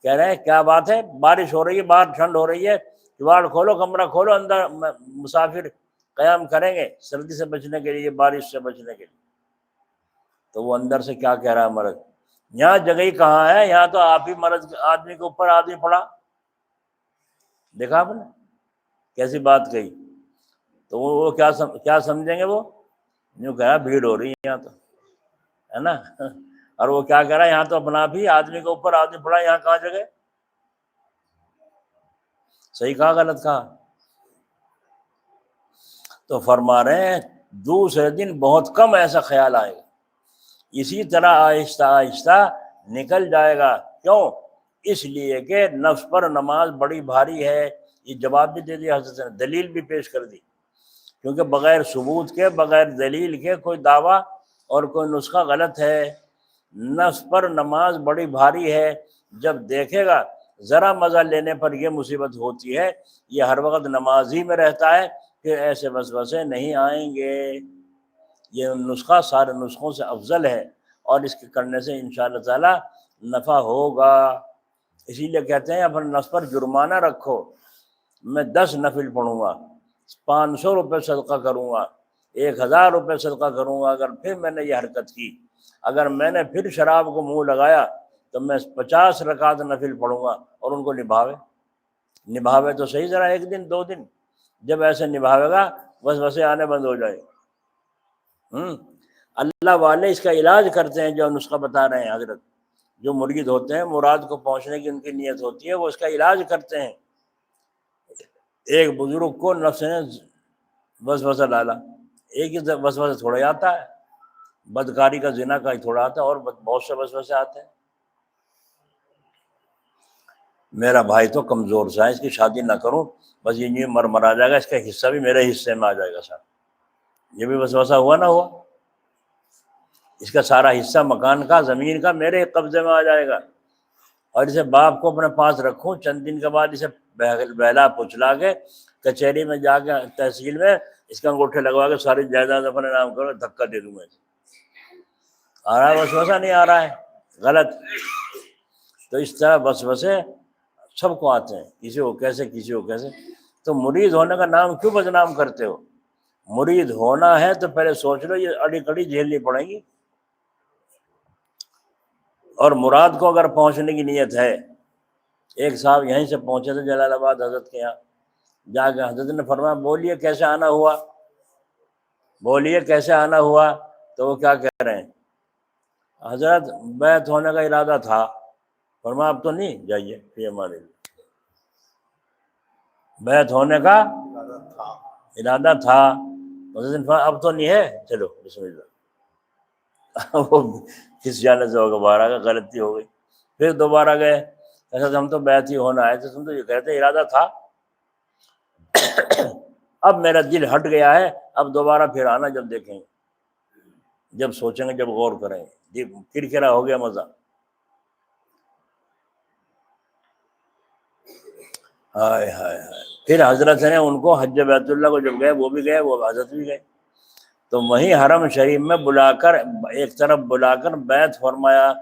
ہیں کیا بات ہے، بارش ہو رہی ہے، باہر ٹھنڈ ہو رہی ہے، کواڑ کھولو، کمرہ کھولو، اندر مسافر قیام کریں گے سردی سے بچنے کے لیے، بارش سے بچنے کے لیے. تو وہ اندر سے کیا کہہ رہا ہے مرد، یہاں جگہ ہی کہاں ہے، یہاں تو آپ ہی مرد آدمی کے اوپر آدمی پڑا. دیکھا آپ نے کیسی بات کہی. تو وہ کیا سمجھیں گے، وہ یوں کہہ رہا بھیڑ ہو رہی ہے یہاں تو، ہے نا. اور وہ کیا کہہ رہا ہے، یہاں تو اپنا بھی آدمی کے اوپر آدمی پڑا، یہاں کہاں جگہ. صحیح کہا غلط کہا؟ تو فرما رہے ہیں دوسرے دن بہت کم ایسا خیال آئے گا. اسی طرح آہستہ آہستہ نکل جائے گا. کیوں؟ اس لیے کہ نفس پر نماز بڑی بھاری ہے. یہ جواب بھی دے دیا حضرت نے، دلیل بھی پیش کر دی، کیونکہ بغیر ثبوت کے، بغیر دلیل کے کوئی دعویٰ اور کوئی نسخہ غلط ہے. نفس پر نماز بڑی بھاری ہے، جب دیکھے گا ذرا مزہ لینے پر یہ مصیبت ہوتی ہے، یہ ہر وقت نماز ہی میں رہتا ہے، پھر ایسے وسوسے نہیں آئیں گے. یہ نسخہ سارے نسخوں سے افضل ہے، اور اس کے کرنے سے انشاءاللہ تعالی نفع ہوگا. اسی لیے کہتے ہیں اپنے نفس پر جرمانہ رکھو. میں 10 نفل پڑھوں گا، 500 روپے صدقہ کروں گا، 1000 روپے صدقہ کروں گا. اگر پھر میں نے یہ حرکت کی، اگر میں نے پھر شراب کو منہ لگایا، تو میں 50 رکعت نفل پڑھوں گا. اور ان کو نبھاوے تو صحیح، ذرا 1 دن 2 دن. جب ایسے نبھاوے گا وسوسے آنے بند ہو جائے. اللہ والے اس کا علاج کرتے ہیں، جو نسخہ بتا رہے ہیں حضرت، جو مرید ہوتے ہیں مراد کو پہنچنے کی ان کی نیت ہوتی ہے، وہ اس کا علاج کرتے ہیں۔ ایک بزرگ کو نفس نے وسوسہ ڈالا، ایک ہی وسوسہ تھوڑا ہی آتا ہے، بدکاری کا، زنا کا ہی تھوڑا آتا ہے، اور بہت سے وسوسے آتے ہیں۔ میرا بھائی تو کمزور سا ہے، اس کی شادی نہ کروں، بس یہ مرا جائے گا، اس کا حصہ بھی میرے حصے میں آ جائے گا سر۔ یہ بھی وسوسہ ہوا نہ ہوا؟ اس کا سارا حصہ مکان کا، زمین کا میرے قبضے میں آ جائے گا، اور اسے باپ کو اپنے پاس رکھوں، چند دن کے بعد اسے بہلا پچلا کے کچہری میں جا کے تحصیل میں اس کا انگوٹھے لگوا کے ساری جائیداد اپنے نام کرو، دھکا دے دوں میں۔ آ رہا ہے وسوسہ؟ نہیں آ رہا ہے؟ غلط۔ تو اس طرح وسوسے سب کو آتے ہیں، کسی کو کیسے، کسی کو کیسے۔ تو مرید ہونے کا نام کیوں بدنام کرتے ہو؟ مرید ہونا ہے تو پہلے سوچ لو، یہ اڑی کڑی جھیلنی پڑے گی۔ اور مراد کو اگر پہنچنے کی نیت ہے، ایک صاحب یہیں سے پہنچے تھے جلال آباد حضرت کے یہاں، جا کے حضرت نے فرمایا بولیے کیسے آنا ہوا، بولیے کیسے آنا ہوا؟ تو وہ کیا کہہ رہے ہیں؟ حضرت بیعت ہونے کا ارادہ تھا۔ فرمایا اب تو نہیں، جائیے پھر ہمارے لیے۔ بیعت ہونے کا ارادہ تھا، حضرت نے فرمایا اب تو نہیں ہے، چلو بسم اللہ۔ وہ کس جانے سے ہوگا، باہر آ گیا، غلطی ہو گئی۔ پھر دوبارہ گئے، ایسا ہم تو بیعت ہی ہونا آئے تھے، تم تو یہ کہتے ارادہ تھا۔ اب میرا دل ہٹ گیا ہے، اب دوبارہ پھر آنا جب دیکھیں گے، جب سوچیں گے، جب غور کریں گے۔ کرکرا ہو گیا مزہ۔ ہائے ہائے ہائے۔ پھر حضرت نے ان کو حج بیت اللہ کو جب گئے، وہ بھی گئے، وہ حضرت بھی گئے، تو وہیں حرم شریف میں بلا کر، ایک طرف بلا کر بیعت فرمایا۔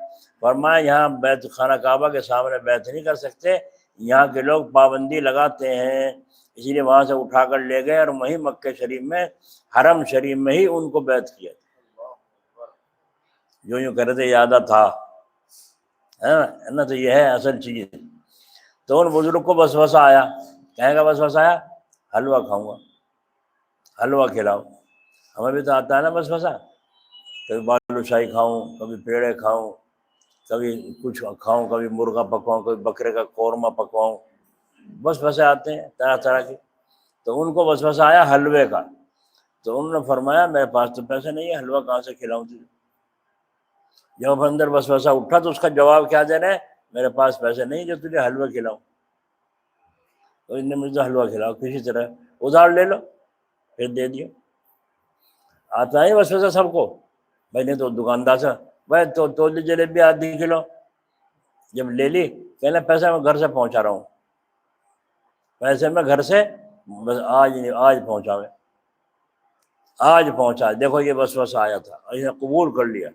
فرمایا یہاں بیت خانہ کعبہ کے سامنے بیعت نہیں کر سکتے، یہاں کے لوگ پابندی لگاتے ہیں، اسی لیے وہاں سے اٹھا کر لے گئے، اور وہیں مکہ شریف میں، حرم شریف میں ہی ان کو بیعت کیا۔ جو یوں کہہ رہے تھے ارادہ تھا، ہے نا؟ تو یہ ہے اصل چیز۔ تو ان بزرگ کو وسوسہ آیا، کہنے کا وسوسہ آیا، حلوہ کھاؤں گا، حلوہ کھلاؤ۔ ہمیں بھی تو آتا ہے نا وسوسہ، کبھی بالو شاہی کھاؤں، کبھی پیڑے کھاؤں، کبھی کچھ کھاؤں، کبھی مرغا پکواؤں، کبھی بکرے کا قورمہ پکواؤں، وسوسے آتے ہیں طرح طرح کے۔ تو ان کو وسوسہ آیا حلوے کا، تو انہوں نے فرمایا میرے پاس تو پیسے نہیں ہے، حلوہ کہاں سے کھلاؤں تجھے؟ جب اندر وسوسہ اٹھا تو اس کا جواب کیا دے رہے ہیں؟ میرے پاس پیسے نہیں جو تجھے حلوہ کھلاؤں، تو ان نے مجھے حلوہ کھلاؤ، کسی طرح ادھار لے لو، پھر دے دیا۔ آتا ہے وسوسہ سب کو۔ میں نے تو دکاندار سے بھائی تو جلیبی آدھی کلو، جب لے لی کہنا پیسہ میں گھر سے پہنچا رہا ہوں، پیسے میں گھر سے بس آج پہنچا میں، آج پہنچا۔ دیکھو یہ وسوسہ آیا تھا، اس نے قبول کر لیا،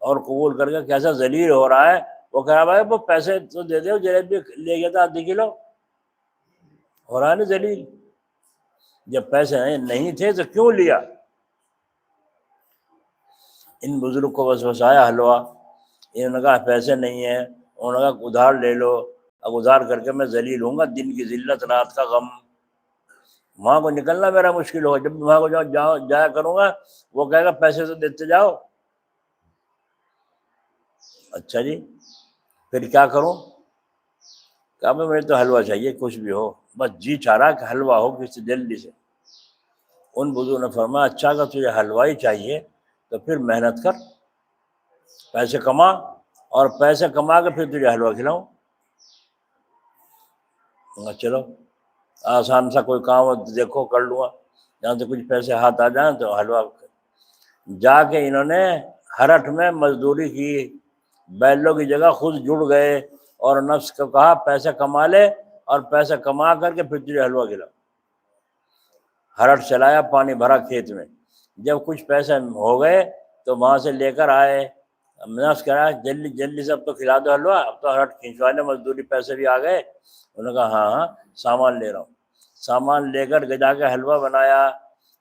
اور قبول کر کے کیسا ذلیل ہو رہا ہے۔ وہ کہہ رہا بھائی وہ پیسے تو دے دو، جلیبی لے گیا تھا آدھی کلو، ہو رہا ہے نا ذلیل۔ جب پیسے نہیں تھے تو کیوں لیا؟ ان بزرگ کو وسوسہ آیا حلوہ، انہوں نے کہا پیسے نہیں ہیں، انہوں نے کہا ادھار لے لو، اب ادھار کر کے میں ذلیل ہوں گا، دن کی ذلت رات کا غم، وہاں کو نکلنا میرا مشکل ہوگا۔ جب وہاں کو جایا کروں گا، وہ کہے گا پیسے تو دیتے جاؤ۔ اچھا جی پھر کیا کروں؟ کہا مجھے تو حلوہ چاہیے، کچھ بھی ہو، بس جی چاہ رہا کہ حلوہ ہو کسی جلدی سے۔ ان بزرگوں نے فرمایا اچھا اگر تجھے حلوہ ہی چاہیے تو پھر محنت کر، پیسے کما، اور پیسے کما کے پھر تجھے حلوہ کھلاؤں۔ چلو آسان سا کوئی کام دیکھو کر لوں گا، جہاں سے کچھ پیسے ہاتھ آ جائیں تو حلوہ۔ جا کے انہوں نے ہرٹ میں مزدوری کی، بیلوں کی جگہ خود جڑ گئے، اور نفس کو کہا پیسے کما لے، اور پیسے کما کر کے پھر تجھے حلوہ کھلاؤ۔ ہرٹ چلایا، پانی بھرا کھیت میں، جب کچھ پیسے ہو گئے تو وہاں سے لے کر آئے۔ نفس کہہ رہا جلدی جلدی سے اب تو کھلا دو حلوہ، اب تو ہرٹ کھینچوا لے، مزدوری پیسے بھی آ گئے۔ انہوں نے کہا ہاں ہاں سامان لے رہا ہوں۔ سامان لے کر جا کے حلوہ بنایا،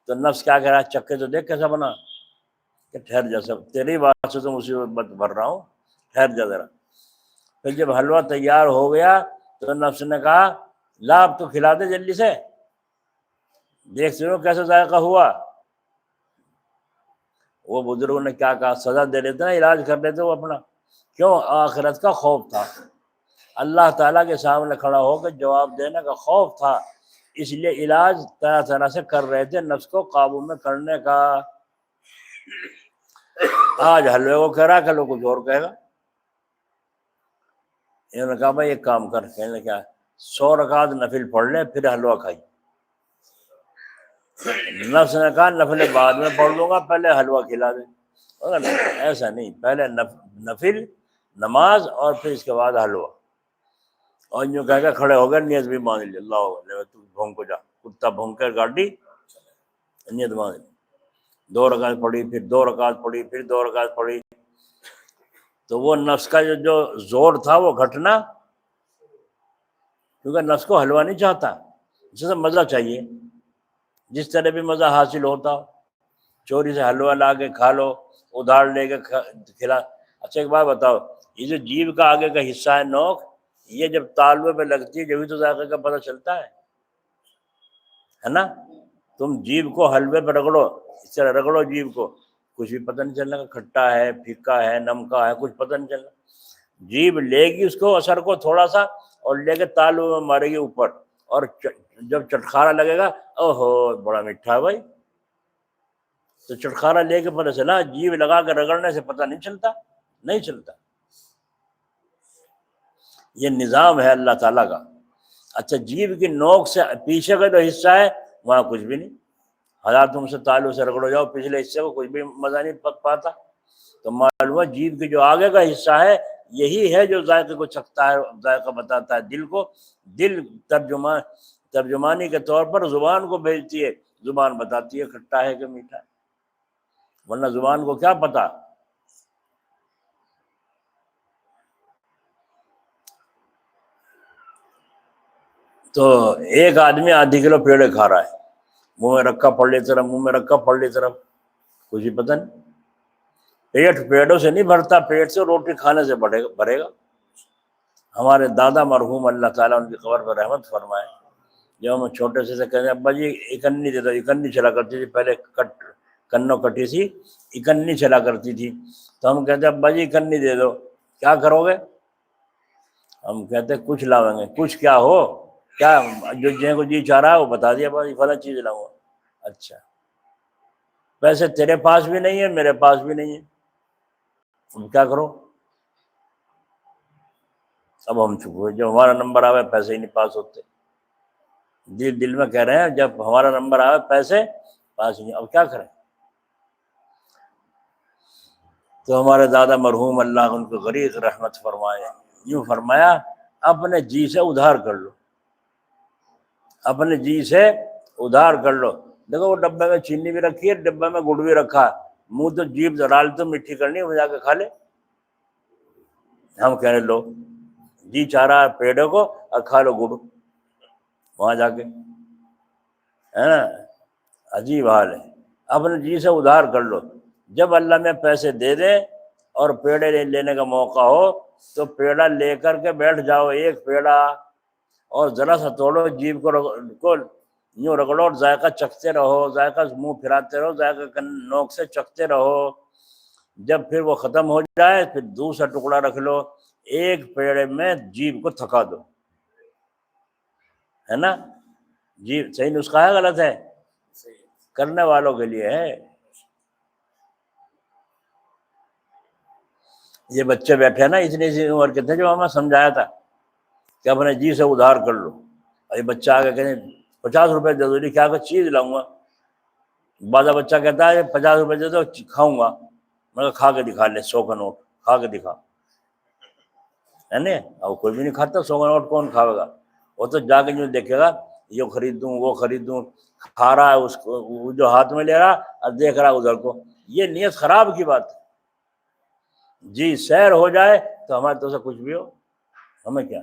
تو نفس کیا کہہ رہا ہے چکے تو دیکھ کیسا بنا، کہ ٹھہر جا، سب تیری بات سے تو مصیبت بھر رہا ہوں، ٹھہر جا ذرا۔ پھر جب حلوہ تیار ہو گیا تو نفس نے کہا لا اب تو کھلا دے جلدی سے، دیکھ سنو کیسا ذائقہ ہوا۔ وہ بزرگوں نے کیا کہا، سزا دے لیتے نا، علاج کر لیتے وہ اپنا، کیوں؟ آخرت کا خوف تھا، اللہ تعالیٰ کے سامنے کھڑا ہو کے جواب دینے کا خوف تھا، اس لیے علاج طرح طرح سے کر رہے تھے نفس کو قابو میں کرنے کا۔ آج حلوے کو کہہ رہا، کل وہ کچھ اور کہے گا۔ انہوں نے کہا بھائی ایک کام کر، کہنے نے کیا، 100 رکعت نفل پڑھ لیں پھر حلوہ کھائی۔ نفس نے کہا نفل بعد میں پڑھ لوں گا، پہلے حلوہ کھلا دیں۔ ایسا نہیں، پہلے نفل نماز اور پھر اس کے بعد حلوہ۔ اور یوں کہہ کے کھڑے ہو گئے، نیت بھی مان لی، اللہ علیہ تو بھونکو جا، کتا بھونکے گاڑی، نیت مان لی۔ 2 رکعت پڑھی، پھر 2 رکعت پڑھی، پھر 2 رکعت پڑھی، تو وہ نفس کا جو زور تھا وہ گھٹنا، کیونکہ نفس کو حلوہ نہیں چاہتا، اسے مزہ چاہیے، جس طرح بھی مزہ حاصل ہوتا ہو، چوری سے حلوہ لا کے کھا لو، ادھار لے کے کھلا۔ اچھا ایک بات بتاؤ، یہ جو جیب کا آگے کا حصہ ہے نوک، یہ جب تالوے پہ لگتی ہے جبھی تو ذائقے کا پتہ چلتا ہے نا؟ تم جیب کو حلوے پہ رگڑو، اس طرح رگڑو جیب کو، کچھ بھی پتہ نہیں چلنا کہ کھٹا ہے، پھیکا ہے، نمکا ہے، کچھ پتہ نہیں چلنا۔ جیب لے گی اس کو اثر کو تھوڑا سا، اور لے کے تالوے میں مارے گی اوپر، اور جب چٹخارا لگے گا، اوہو بڑا میٹھا ہے بھائی، تو چٹخارا لے کے پتہ چلا، جیب لگا کے رگڑنے سے پتہ نہیں چلتا، نہیں چلتا۔ یہ نظام ہے اللہ تعالیٰ کا۔ اچھا جیب کی نوک سے پیچھے کا جو حصہ ہے وہاں کچھ بھی نہیں، ہزار تم سے تالو سے رگڑو جاؤ پچھلے حصے کو، کچھ بھی مزہ نہیں پاتا۔ تو معلوم ہے جیب کی جو آگے کا حصہ ہے یہی ہے جو ذائقے کو چکھتا ہے، ذائقہ بتاتا ہے دل کو۔ دل ترجمانی کے طور پر زبان کو بھیجتی ہے، زبان بتاتی ہے کھٹا ہے کہ میٹھا ہے، ورنہ زبان کو کیا پتا۔ تو ایک آدمی آدھی کلو پیڑے کھا رہا ہے، منہ میں رکھا پڑلی طرف، منہ میں رکھا پڑلی طرف، کچھ ہی پتہ نہیں۔ پیٹ پیڑوں سے نہیں بھرتا، پیٹ سے روٹی کھانے سے بھرے گا۔ ہمارے دادا مرحوم اللہ تعالیٰ ان کی قبر پر رحمت فرمائے، جب ہم چھوٹے سے کہتے ہیں ابا جی اکنی دے دو، اکنی چلا کرتی تھی پہلے، کنوں کٹی سی اکنی چلا کرتی تھی، تو ہم کہتے ہیں ابا جی اکنی دے دو، کیا کرو گے؟ ہم کہتے ہیں کچھ لاؤیں گے۔ کچھ کیا ہو، کیا جو جن کو جی چاہ رہا ہے وہ بتا دیا بھائی فلاں چیز لاؤں گا۔ اچھا پیسے تیرے پاس بھی نہیں ہے، میرے پاس بھی نہیں ہے، تم کیا کرو؟ اب ہم چپ ہوئے، جب ہمارا نمبر آوے پیسے ہی نہیں پاس ہوتے، دل میں کہہ رہے ہیں جب ہمارا نمبر آوے پیسے پاس ہی نہیں، اب کیا کریں؟ تو ہمارے دادا مرحوم اللہ ان کو غریق رحمت فرمائے، یوں فرمایا اپنے جی سے ادھار کر لو، اپنے جی سے ادھار کر لو۔ دیکھو وہ ڈبے میں چینی بھی رکھی ہے، ڈبے میں گڑ بھی رکھا ہے، منہ تو جیب ڈال تو میٹھی کرنی ہے، وہ جا کے کھا لے۔ ہم کہہ رہے لو جی چاہ رہا ہے پیڑے کو، اور کھا لو گڑ وہاں جا کے، ہے نا؟ عجیب حال ہے۔ اپنے جی سے ادھار کر لو، جب اللہ میں پیسے دے دے اور پیڑے لینے کا موقع ہو تو پیڑا لے کر کے بیٹھ جاؤ، ایک پیڑا، اور ذرا سا توڑو، جیب کو یوں رگڑو اور ذائقہ چکھتے رہو، ذائقہ منہ پھراتے رہو، ذائقہ نوک سے چکھتے رہو۔ جب پھر وہ ختم ہو جائے پھر دوسرا ٹکڑا رکھ لو، ایک پیڑے میں جیب کو تھکا دو، ہے نا؟ جیب صحیح نسخہ ہے غلط ہے؟ کرنے والوں کے لیے ہے۔ یہ بچے بیٹھے ہیں نا اتنی سی عمر کے تھے جو ہمیں سمجھایا تھا کہ اپنے جی سے ادھار کر لو، اور یہ بچہ آگے کہتے 50 روپے دے دو، کیا کہ چیز لاؤں گا، بعض بچہ کہتا ہے 50 روپے دے دو کھاؤں گا، میں کہا کھا کے دکھا لے 100 کا نوٹ کھا کے دکھا، ہے نا؟ اور کوئی بھی نہیں کھاتا 100 کا نوٹ، کون کھاوے گا؟ وہ تو جا کے جو دیکھے گا یہ خریدوں وہ خریدوں، کھا رہا ہے اس کو، وہ جو ہاتھ میں لے رہا اور دیکھ رہا ادھر کو، یہ نیت خراب کی بات ہے۔ جی سیر ہو جائے تو ہمارے تو سے کچھ بھی ہو، ہمیں کیا؟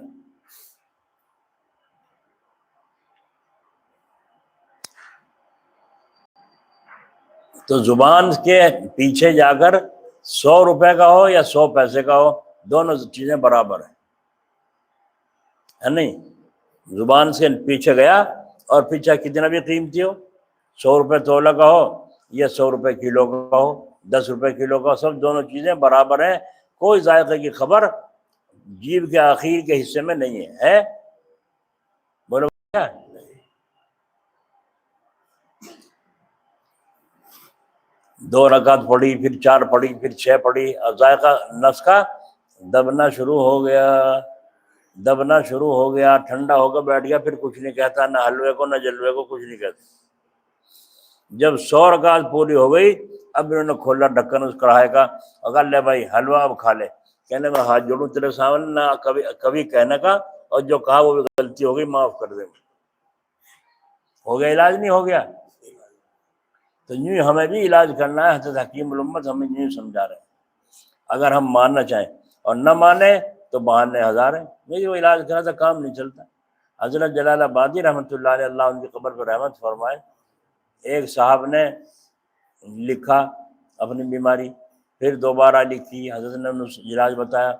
تو زبان کے پیچھے جا کر 100 روپے کا ہو یا 100 پیسے کا ہو، دونوں چیزیں برابر ہیں، ہے نہیں؟ زبان سے پیچھے گیا اور پیچھے کتنا بھی قیمتی ہو، 100 روپے تولہ کا ہو یا 100 روپے کلو کا ہو، 10 روپے کلو کا، سب دونوں چیزیں برابر ہیں، کوئی ذائقے کی خبر جیب کے آخر کے حصے میں نہیں ہے بولو کیا؟ 2 رکعت پڑھی، پھر 4 پڑھی، پھر 6 پڑھی، اور ذائقہ نفس کا دبنا شروع ہو گیا، دبنا شروع ہو گیا، ٹھنڈا ہو کر بیٹھ گیا، پھر کچھ نہیں کہتا، نہ حلوے کو نہ جلوے کو کچھ نہیں کہتا۔ جب 100 رکعت پوری ہو گئی، اب انہوں نے کھولا ڈھکن اس کڑھائی کا، اور کہا لے بھائی حلوہ اب کھا لے۔ کہنے میں ہاتھ جوڑوں تیرے سامنے، نہ کبھی کہنے کا، اور جو کہا وہ بھی غلطی ہو گئی، معاف کر دے۔ ہو گیا علاج نہیں ہو گیا؟ تو یوں ہمیں بھی علاج کرنا ہے، حضرت حکیم الامت ہمیں یوں سمجھا رہے ہیں۔ اگر ہم ماننا چاہیں اور نہ مانیں تو بہانے ہزار ہیں، نہیں وہ علاج کرنا تھا کام نہیں چلتا۔ حضرت جلال آبادی رحمۃ اللہ علیہ، اللہ ان کی قبر پر رحمت فرمائے، ایک صاحب نے لکھا اپنی بیماری، پھر دوبارہ لکھی، حضرت نے انہیں علاج بتایا،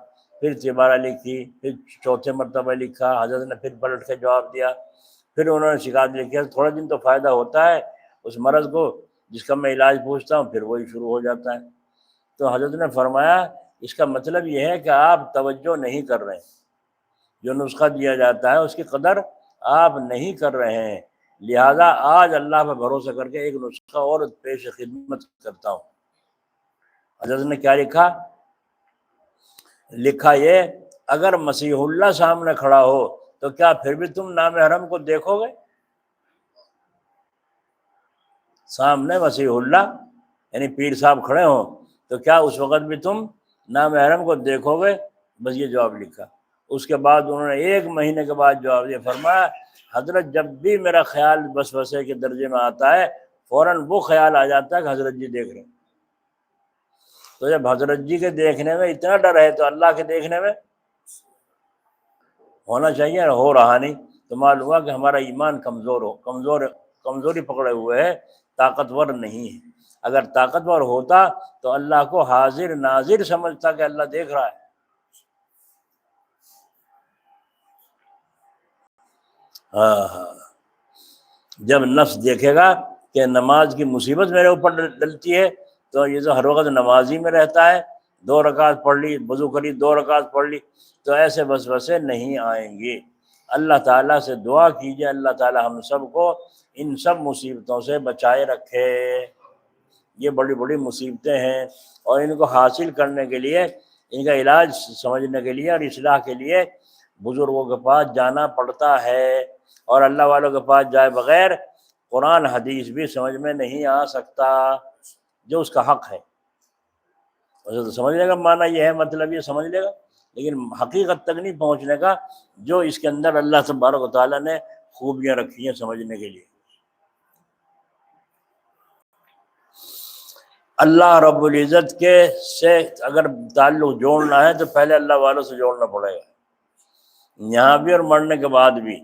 پھر تیسرا لکھی، پھر چوتھے مرتبہ لکھا، حضرت نے پھر پلٹ کے جواب دیا، پھر انہوں نے شکایت لکھی، تھوڑے دن تو فائدہ ہوتا ہے اس مرض کو جس کا میں علاج پوچھتا ہوں، پھر وہی شروع ہو جاتا ہے۔ تو حضرت نے فرمایا اس کا مطلب یہ ہے کہ آپ توجہ نہیں کر رہے ہیں، جو نسخہ دیا جاتا ہے اس کی قدر آپ نہیں کر رہے ہیں، لہذا آج اللہ پہ بھروسہ کر کے ایک نسخہ اور پیش خدمت کرتا ہوں۔ حضرت نے کیا لکھا؟ لکھا یہ، اگر مسیح اللہ سامنے کھڑا ہو تو کیا پھر بھی تم نام حرم کو دیکھو گے؟ سامنے مسیح اللہ یعنی پیر صاحب کھڑے ہوں تو کیا اس وقت بھی تم نام حرم کو دیکھو گے؟ بس یہ جواب لکھا۔ اس کے بعد انہوں نے 1 مہینے کے بعد جواب یہ فرمایا، حضرت جب بھی میرا خیال وسوسے کے درجے میں آتا ہے فوراً وہ خیال آ جاتا ہے کہ حضرت جی دیکھ رہے ہیں۔ تو جب حضرت جی کے دیکھنے میں اتنا ڈر ہے تو اللہ کے دیکھنے میں ہونا چاہیے، ہو رہا نہیں، تو معلوم ہوا کہ ہمارا ایمان کمزوری پکڑے ہوئے ہے، طاقتور نہیں ہے۔ اگر طاقتور ہوتا تو اللہ کو حاضر ناظر سمجھتا کہ اللہ دیکھ رہا ہے۔ ہاں، جب نفس دیکھے گا کہ نماز کی مصیبت میرے اوپر ڈلتی ہے تو یہ تو ہر وقت نمازی میں رہتا ہے، 2 رکعت پڑھ لی، وضو کری، 2 رکعت پڑھ لی، تو ایسے وسوسے نہیں آئیں گے۔ اللہ تعالیٰ سے دعا کیجیے اللہ تعالیٰ ہم سب کو ان سب مصیبتوں سے بچائے رکھے۔ یہ بڑی بڑی مصیبتیں ہیں، اور ان کو حاصل کرنے کے لیے، ان کا علاج سمجھنے کے لیے اور اصلاح کے لیے بزرگوں کے پاس جانا پڑتا ہے، اور اللہ والوں کے پاس جائے بغیر قرآن حدیث بھی سمجھ میں نہیں آ سکتا جو اس کا حق ہے۔ اسے تو سمجھ لے گا معنی یہ ہے، مطلب یہ سمجھ لے گا، لیکن حقیقت تک نہیں پہنچنے کا جو اس کے اندر اللہ تبارک و تعالیٰ نے خوبیاں رکھی ہیں سمجھنے کے لیے۔ اللہ رب العزت کے سے اگر تعلق جوڑنا ہے تو پہلے اللہ والوں سے جوڑنا پڑے گا، یہاں بھی اور مرنے کے بعد بھی۔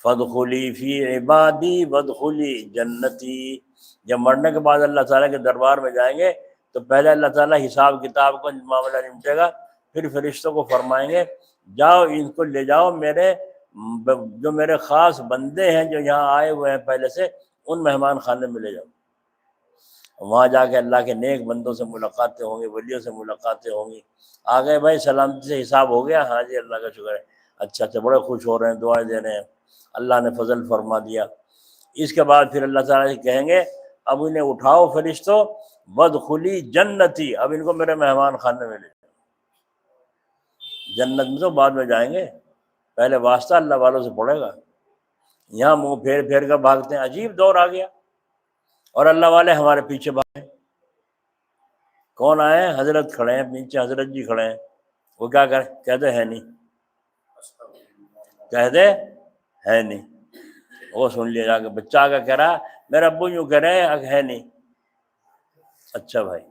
فادخلی فی عبادی وادخلی جنتی، جب مرنے کے بعد اللہ تعالیٰ کے دربار میں جائیں گے تو پہلے اللہ تعالیٰ حساب کتاب کا معاملہ نمٹے گا، پھر فرشتوں کو فرمائیں گے جاؤ ان کو لے جاؤ، جو میرے خاص بندے ہیں جو یہاں آئے ہوئے ہیں پہلے سے، ان مہمان خانے میں لے جاؤ۔ وہاں جا کے اللہ کے نیک بندوں سے ملاقاتیں ہوں گی، ولیوں سے ملاقاتیں ہوں گی۔ آ گئے بھائی سلامتی سے حساب ہو گیا؟ ہاں جی اللہ کا شکر ہے، اچھا بڑے خوش ہو رہے ہیں، دعائیں دے رہے ہیں، اللہ نے فضل فرما دیا۔ اس کے بعد پھر اللہ تعالیٰ سے کہیں گے اب انہیں اٹھاؤ فرشتوں، وادخلی جنتی، اب ان کو میرے مہمان خانے میں لے جاؤ۔ جنت میں تو بعد میں جائیں گے، پہلے واسطہ اللہ والوں سے پڑے گا۔ یہاں منہ پھیر پھیر کر بھاگتے ہیں، عجیب دور آ گیا، اور اللہ والے ہمارے پیچھے بھاگے۔ کون آئے؟ حضرت کھڑے ہیں نیچے، حضرت جی کھڑے ہیں، وہ کیا کریں؟ کہہ دے ہے نہیں، کہہ دے ہے نہیں۔ وہ سن لیا جا کے، بچہ آ کے کہہ رہا میرے ابو یوں کہہ رہے ہیں ہے نہیں۔ اچھا بھائی،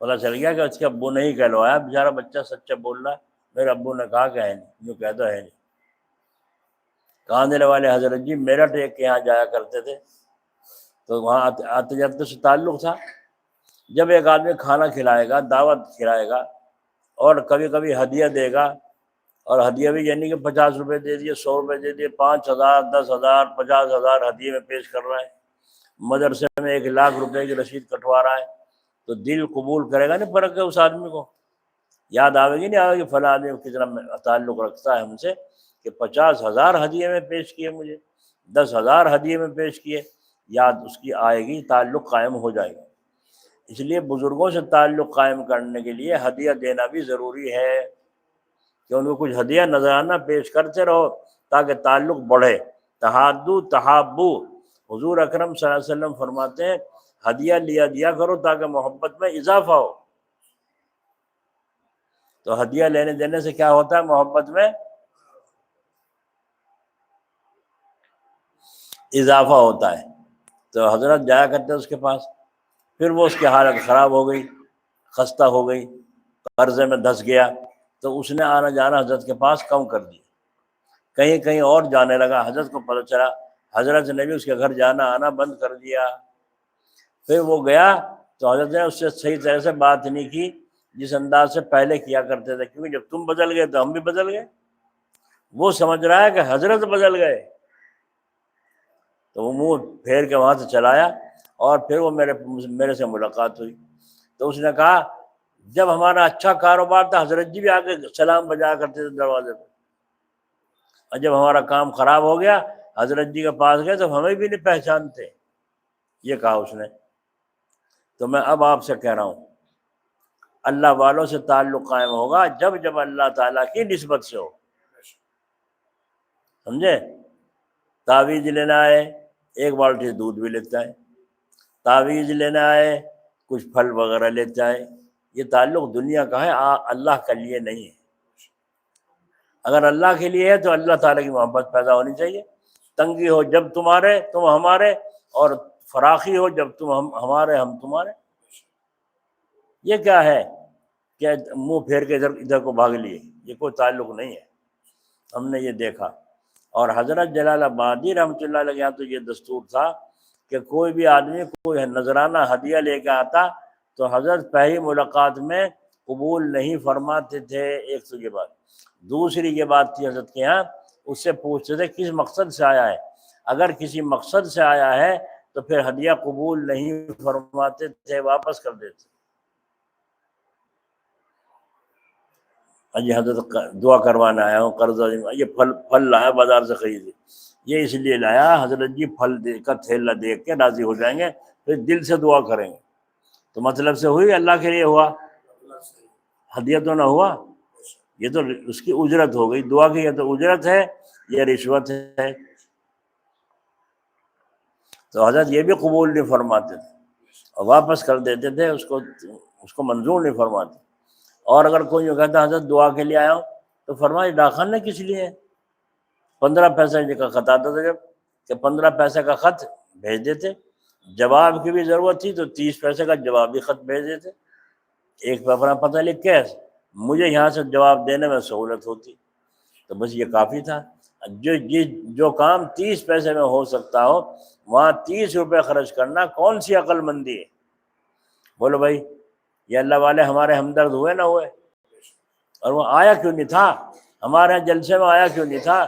پتا چل گیا کہ اس کے ابو نے ہی کہلوایا، بیچارہ بچہ سچا بول رہا ہے، میرے ابو نے کہا کہ ہے نہیں، یوں کہہ دو ہے نہیں۔ کہاں دینے والے حضرت جی میرٹھ کے یہاں جایا کرتے تھے، تو وہاں آتے جاتے سے تعلق تھا۔ جب ایک آدمی کھانا کھلائے گا، دعوت کھلائے گا، اور کبھی کبھی ہدیہ دے گا، اور ہدیہ بھی یعنی کہ 50 روپے دے دیے، 100 روپے دے دیے، 5,000 10,000 50,000 ہدیے میں پیش کر رہا ہے، مدرسے میں 1 لاکھ روپے کی رسید کٹوا رہا ہے، تو دل قبول کرے گا نہیں پرکھ کے اس آدمی کو، یاد آئے گی نہیں آئے گی فلاں آدمی کتنا تعلق رکھتا ہے ہم سے کہ 50,000 ہدیے میں پیش کیے مجھے، 10,000 ہدیے میں پیش کیے، یاد اس کی آئے گی، تعلق قائم ہو جائے گا۔ اس لیے بزرگوں سے تعلق قائم کرنے کے لیے ہدیہ دینا بھی ضروری ہے کہ ان کو کچھ ہدیہ نذرانہ پیش کرتے رہو تاکہ تعلق بڑھے۔ تحادو تحابو، حضور اکرم صلی اللہ علیہ وسلم فرماتے ہیں ہدیہ دیا کرو تاکہ محبت میں اضافہ ہو۔ تو ہدیہ لینے دینے سے کیا ہوتا ہے؟ محبت میں اضافہ ہوتا ہے۔ تو حضرت جایا کرتے اس کے پاس، پھر وہ اس کی حالت خراب ہو گئی، خستہ ہو گئی، قرضے میں دھس گیا، تو اس نے آنا جانا حضرت کے پاس کم کر دیا، کہیں کہیں اور جانے لگا۔ حضرت کو پتہ چلا، حضرت نے بھی اس کے گھر جانا آنا بند کر دیا۔ پھر وہ گیا تو حضرت نے اس سے صحیح طرح سے بات نہیں کی جس انداز سے پہلے کیا کرتے تھے، کیونکہ جب تم بدل گئے تو ہم بھی بدل گئے۔ وہ سمجھ رہا ہے کہ حضرت بدل گئے، تو وہ منہ پھیر کے وہاں سے چلایا، اور پھر وہ میرے سے ملاقات ہوئی۔ تو اس نے کہا جب ہمارا اچھا کاروبار تھا حضرت جی بھی آ کے سلام بجایا کرتے تھے دروازے پہ، اور جب ہمارا کام خراب ہو گیا حضرت جی کے پاس گئے تو ہمیں بھی نہیں پہچانتے، یہ کہا اس نے۔ تو میں اب آپ سے کہہ رہا ہوں اللہ والوں سے تعلق قائم ہوگا جب جب اللہ تعالیٰ کی نسبت سے ہو، سمجھے؟ تعویذ لینا ہے، ایک بالٹی دودھ بھی لیتا ہے، تعویذ لینا ہے کچھ پھل وغیرہ لیتا ہے، یہ تعلق دنیا کا ہے، اللہ کے لیے نہیں ہے۔ اگر اللہ کے لیے ہے تو اللہ تعالیٰ کی محبت پیدا ہونی چاہیے۔ تنگی ہو جب تمہارے تم ہمارے، اور فراخی ہو جب تم ہمارے ہم تمہارے۔ یہ کیا ہے کہ منہ پھیر کے ادھر کو بھاگ لیے، یہ کوئی تعلق نہیں ہے۔ ہم نے یہ دیکھا، اور حضرت جلال آبادی رحمۃ اللہ علیہ یہاں تو یہ دستور تھا کہ کوئی بھی آدمی کوئی نذرانہ ہدیہ لے کے آتا تو حضرت پہلی ملاقات میں قبول نہیں فرماتے تھے۔ ایک تو یہ بات، دوسری یہ بات تھی حضرت کے یہاں اس سے پوچھتے تھے کس مقصد سے آیا ہے، اگر کسی مقصد سے آیا ہے تو پھر ہدیہ قبول نہیں فرماتے تھے، واپس کر دیتے۔ جی حضرت دعا کروانا آیا ہوں، قرضہ یہ پھل لایا بازار سے خریدے، یہ اس لیے لایا حضرت جی پھل دے کر تھیلا دیکھ کے راضی ہو جائیں گے، پھر دل سے دعا کریں گے۔ تو مطلب سے ہوئی اللہ کے لیے ہوا، ہدیہ تو نہ ہوا، یہ تو اس کی اجرت ہو گئی۔ دعا کی یہ تو اجرت ہے، یہ رشوت ہے۔ تو حضرت یہ بھی قبول نہیں فرماتے تھے اور واپس کر دیتے تھے، اس کو منظور نہیں فرماتے۔ اور اگر کوئی یہ کہتا حضرت دعا کے لیے آیا ہوں تو فرمایا ڈاک خانے کس لیے ہے؟ 15 پیسے کا خط آتا تھا جب، کہ 15 پیسے کا خط بھیج دیتے، جواب کی بھی ضرورت تھی تو 30 پیسے کا جوابی خط بھیج دیتے، ایک پہ اپنا پتہ لکھ کے مجھے یہاں سے جواب دینے میں سہولت ہوتی، تو بس یہ کافی تھا۔ جو کام 30 پیسے میں ہو سکتا ہو وہاں 30 روپے خرچ کرنا کون سی عقل مندی ہے؟ بولو بھائی، یہ اللہ والے ہمارے ہمدرد ہوئے نہ ہوئے؟ اور وہ آیا کیوں نہیں تھا ہمارے یہاں جلسے میں؟ آیا کیوں نہیں تھا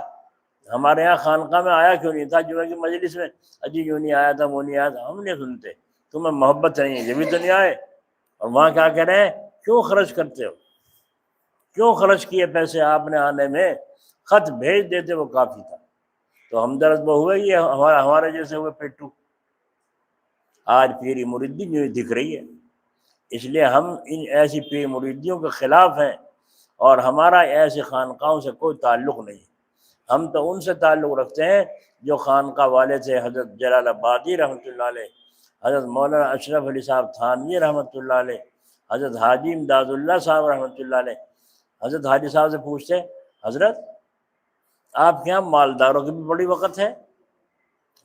ہمارے یہاں خانقاہ میں؟ آیا کیوں نہیں تھا جمعہ کی مجلس میں؟ اجی یوں نہیں آیا تھا، وہ نہیں آیا تھا، ہم نہیں سنتے، تمہیں محبت نہیں ہے یہ بھی تو نہیں آئے۔ اور وہاں کیا کہہ رہے ہیں؟ کیوں خرچ کرتے ہو؟ کیوں خرچ کیے پیسے آپ نے آنے میں؟ خط بھیج دیتے وہ کافی تھا۔ تو ہمدرد وہ ہوئے، یہ ہمارے جیسے ہوئے پیٹو۔ آج پیری مریدی جو دکھ رہی ہے، اس لیے ہم ان ایسی پیر مریدیوں کے خلاف ہیں، اور ہمارا ایسی خانقاہوں سے کوئی تعلق نہیں۔ ہم تو ان سے تعلق رکھتے ہیں جو خانقاہ والے تھے، حضرت جلال آبادی رحمۃ اللہ علیہ، حضرت مولانا اشرف علی صاحب تھانوی رحمۃ اللہ علیہ، حضرت حاجی امداد اللہ صاحب رحمۃ اللہ علیہ۔ حضرت حاجی صاحب سے پوچھتے حضرت آپ کے یہاں مالداروں کی بھی بڑی وقت ہے،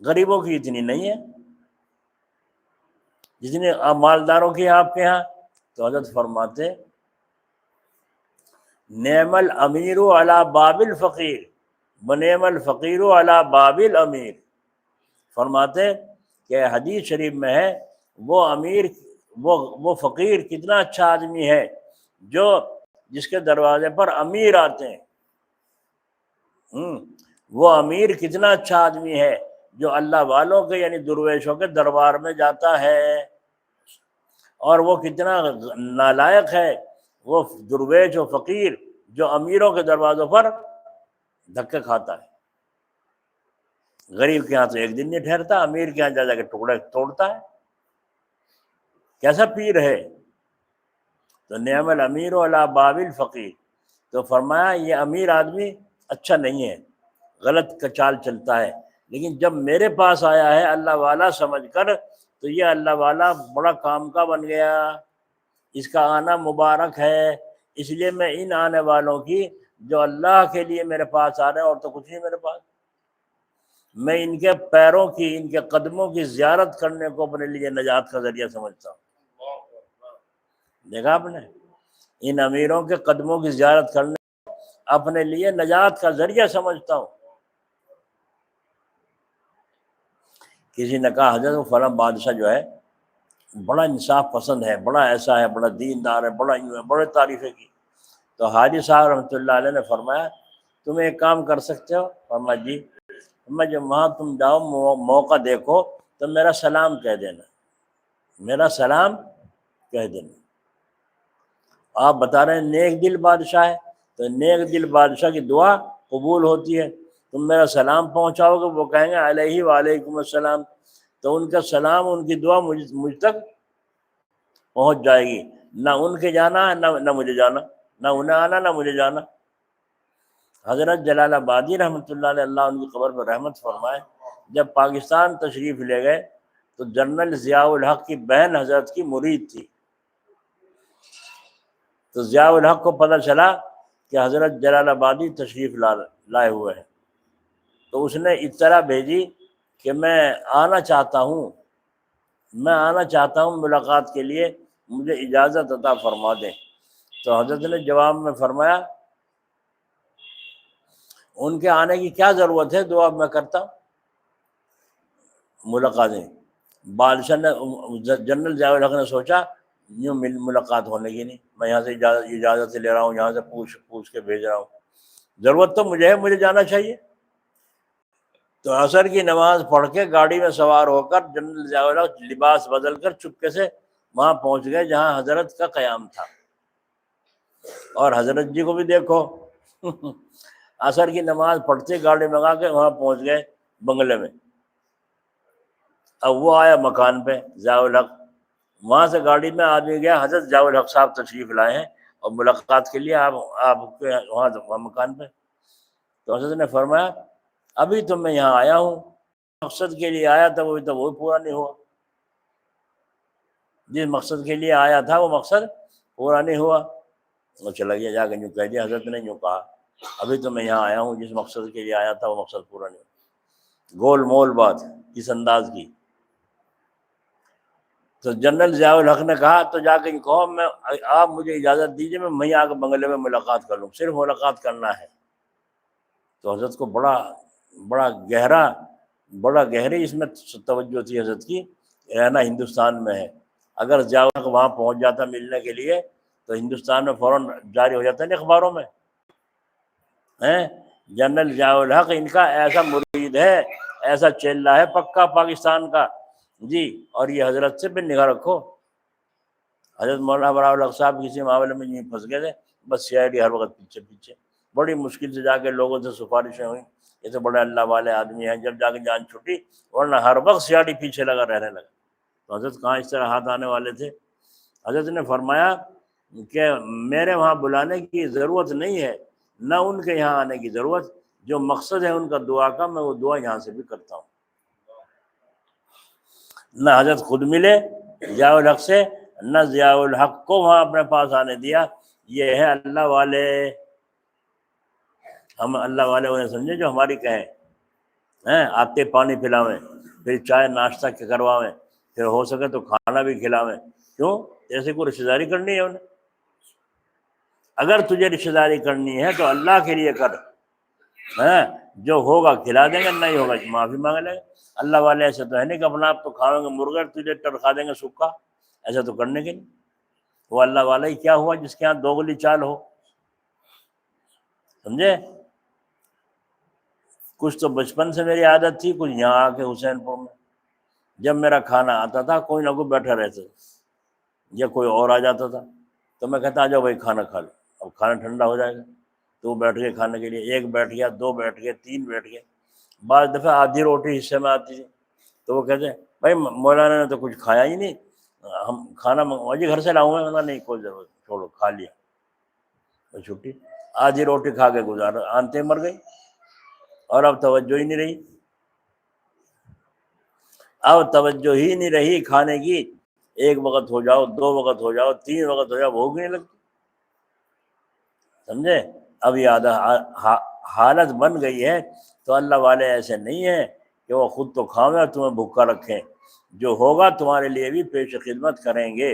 غریبوں کی اتنی نہیں ہے جتنے مالداروں کی آپ کے یہاں؟ تو حضرت فرماتے نعم الامیر علی باب الفقیر ونعم الفقیر علی باب الامیر۔ فرماتے کہ حدیث شریف میں ہے وہ امیر وہ فقیر کتنا اچھا آدمی ہے جو جس کے دروازے پر امیر آتے ہیں۔ وہ امیر کتنا اچھا آدمی ہے جو اللہ والوں کے یعنی درویشوں کے دربار میں جاتا ہے۔ اور وہ کتنا نالائق ہے وہ درویش و فقیر جو امیروں کے دروازوں پر دھکے کھاتا ہے، غریب کے ہاں تو ایک دن نہیں ٹھہرتا، امیر کے ہاں جا جا کے ٹکڑے توڑتا ہے، کیسا پیر ہے؟ تو نعم الامیر علی باب الفقیر، تو فرمایا یہ امیر آدمی اچھا نہیں ہے، غلط کا چال چلتا ہے، لیکن جب میرے پاس آیا ہے اللہ والا سمجھ کر تو یہ اللہ والا بڑا کام کا بن گیا، اس کا آنا مبارک ہے، اس لیے میں ان آنے والوں کی جو اللہ کے لیے میرے پاس آ رہے ہیں اور تو کچھ نہیں میرے پاس، میں ان کے پیروں کی، ان کے قدموں کی زیارت کرنے کو اپنے لیے نجات کا ذریعہ سمجھتا ہوں۔ دیکھا آپ نے، ان امیروں کے قدموں کی زیارت کرنے اپنے لیے نجات کا ذریعہ سمجھتا ہوں۔ کسی نے کہا حضرت وہ فلاں بادشاہ جو ہے بڑا انصاف پسند ہے، بڑا ایسا ہے، بڑا دیندار ہے، بڑا یوں ہے، بڑے تعریفیں کی۔ تو حاجی صاحب رحمۃ اللہ علیہ نے فرمایا تم ایک کام کر سکتے ہو؟ فرمایا جی۔ میں جب وہاں تم جاؤ موقع دیکھو تو میرا سلام کہہ دینا، میرا سلام کہہ دینا۔ آپ بتا رہے ہیں نیک دل بادشاہ ہے، تو نیک دل بادشاہ کی دعا قبول ہوتی ہے، تم میرا سلام پہنچاؤ گے، وہ کہیں گے علیہ وعلیکم السلام، تو ان کا سلام، ان کی دعا مجھ تک پہنچ جائے گی، نہ ان کے جانا ہے نہ مجھے جانا، نہ انہیں آنا نہ مجھے جانا۔ حضرت جلال آبادی رحمۃ اللہ علیہ، اللہ ان کی قبر پر رحمت فرمائے، جب پاکستان تشریف لے گئے تو جنرل ضیاء الحق کی بہن حضرت کی مرید تھی، تو ضیاء الحق کو پتہ چلا کہ حضرت جلال آبادی تشریف لائے ہوئے ہیں، تو اس نے اطلاع بھیجی کہ میں آنا چاہتا ہوں ملاقات کے لیے، مجھے اجازت عطا فرما دیں۔ تو حضرت نے جواب میں فرمایا ان کے آنے کی کیا ضرورت ہے، دعا میں کرتا ہوں، ملاقاتیں۔ بادشاہ نے، جنرل ضیاء الحق نے سوچا یوں ملاقات ہونے کی نہیں، میں یہاں سے اجازت لے رہا ہوں، یہاں سے پوچھ کے بھیج رہا ہوں، ضرورت تو مجھے ہے، مجھے جانا چاہیے۔ تو عصر کی نماز پڑھ کے گاڑی میں سوار ہو کر جنرل ضیاء الحق لباس بدل کر چپکے سے وہاں پہنچ گئے جہاں حضرت کا قیام تھا، اور حضرت جی کو بھی دیکھو عصر کی نماز پڑھتے گاڑی منگا کے وہاں پہنچ گئے بنگلے میں۔ اب وہ آیا مکان پہ ضیاء الحق، وہاں سے گاڑی میں آدمی گیا حضرت ضیاء الحق صاحب تشریف لائے ہیں اور ملاقات کے لیے آپ کے وہاں مکان پہ۔ تو حضرت نے فرمایا ابھی تو میں یہاں آیا ہوں، مقصد کے لیے آیا تھا وہ پورا نہیں ہوا، جس مقصد کے لیے آیا تھا وہ مقصد پورا نہیں ہوا۔ وہ چلا گیا، جا کے یوں کہہ دیا حضرت نے یوں کہا ابھی تو میں یہاں آیا ہوں، جس مقصد کے لیے آیا تھا وہ مقصد پورا نہیں ہوا، گول مول بات اس انداز کی۔ تو جنرل ضیاء الحق نے کہا تو جا کے کہو آپ مجھے اجازت دیجیے میں آ کے بنگلے میں ملاقات کر لوں، صرف ملاقات کرنا ہے۔ تو حضرت کو بڑا گہری اس میں توجہ تھی حضرت کی، رہنا ہندوستان میں ہے، اگر ضیاء الحق وہاں پہنچ جاتا ملنے کے لیے تو ہندوستان میں فوراً جاری ہو جاتا ہے اخباروں میں، جنرل ضیاء الحق ان کا ایسا مرید ہے، ایسا چیلا ہے پکا پاکستان کا جی، اور یہ حضرت سے بھی نگاہ رکھو۔ حضرت مولانا براء الحق صاحب کسی معاملے میں نہیں پھنس گئے تھے، بس CID ہر وقت پیچھے، بڑی مشکل سے جا کے لوگوں سے سفارشیں ہوئیں، یہ تو بڑے اللہ والے آدمی ہیں، جب جا کے جان چھٹی، ورنہ ہر وقت CID پیچھے رہنے لگا۔ تو حضرت کہاں اس طرح ہاتھ آنے والے تھے؟ حضرت نے فرمایا کہ میرے وہاں بلانے کی ضرورت نہیں ہے، نہ ان کے یہاں آنے کی ضرورت، جو مقصد ہے ان کا دعا کا میں وہ دعا یہاں سے بھی کرتا ہوں۔ نہ حضرت خود ملے ضیاء الحق سے، نہ ضیاء الحق کو وہاں اپنے پاس آنے دیا۔ یہ ہے اللہ والے، ہم اللہ والے انہیں سمجھے جو ہماری کہیں، آتے پانی پلاویں، پھر چائے ناشتہ کرواویں، پھر ہو سکے تو کھانا بھی کھلاویں، کیوں؟ جیسے کوئی رشتہ داری کرنی ہے انہیں۔ اگر تجھے رشتہ داری کرنی ہے تو اللہ کے لیے کر، جو ہوگا کھلا دیں گے، نہیں ہوگا معافی مانگ لیں گے۔ اللہ والے ایسے تو ہے نہیں کہ اپنا آپ تو کھاؤیں گے مرغا تجھے ٹرکھا دیں گے سکا، ایسا تو کرنے کے نہیں۔ وہ اللہ والا ہی کیا ہوا جس کے ہاں دوگلی چال ہو، سمجھے؟ کچھ تو بچپن سے میری عادت تھی، کچھ یہاں آ کے حسین پور میں جب میرا کھانا آتا تھا کوئی نہ کوئی بیٹھا رہتا، یا کوئی اور آ جاتا تھا تو میں کہتا آ جاؤ بھائی کھانا کھا لو، اب کھانا ٹھنڈا ہو جائے گا، تو وہ بیٹھ گئے کھانے کے لیے، ایک بیٹھ گیا، دو بیٹھ گئے، تین بیٹھ گئے، بعض دفعہ آدھی روٹی حصے میں آتی تھی تو وہ کہتے ہیں بھائی مولانا نے تو کچھ کھایا ہی نہیں، ہم کھانا جی گھر سے لاؤں گا، نہیں کوئی ضرورت، چھوڑو کھا لیا، چھٹی، آدھی روٹی کھا کے گزارا، آنتے مر گئی، اور اب توجہ ہی نہیں رہی، اب توجہ ہی نہیں رہی کھانے کی، ایک وقت ہو جاؤ، دو وقت ہو جاؤ، تین وقت ہو جاؤ، بھوک نہیں لگتی، سمجھے؟ اب یہ حالت بن گئی ہے، تو اللہ والے ایسے نہیں ہیں کہ وہ خود تو کھاؤں اور تمہیں بھوکا رکھیں، جو ہوگا تمہارے لیے بھی پیش خدمت کریں گے،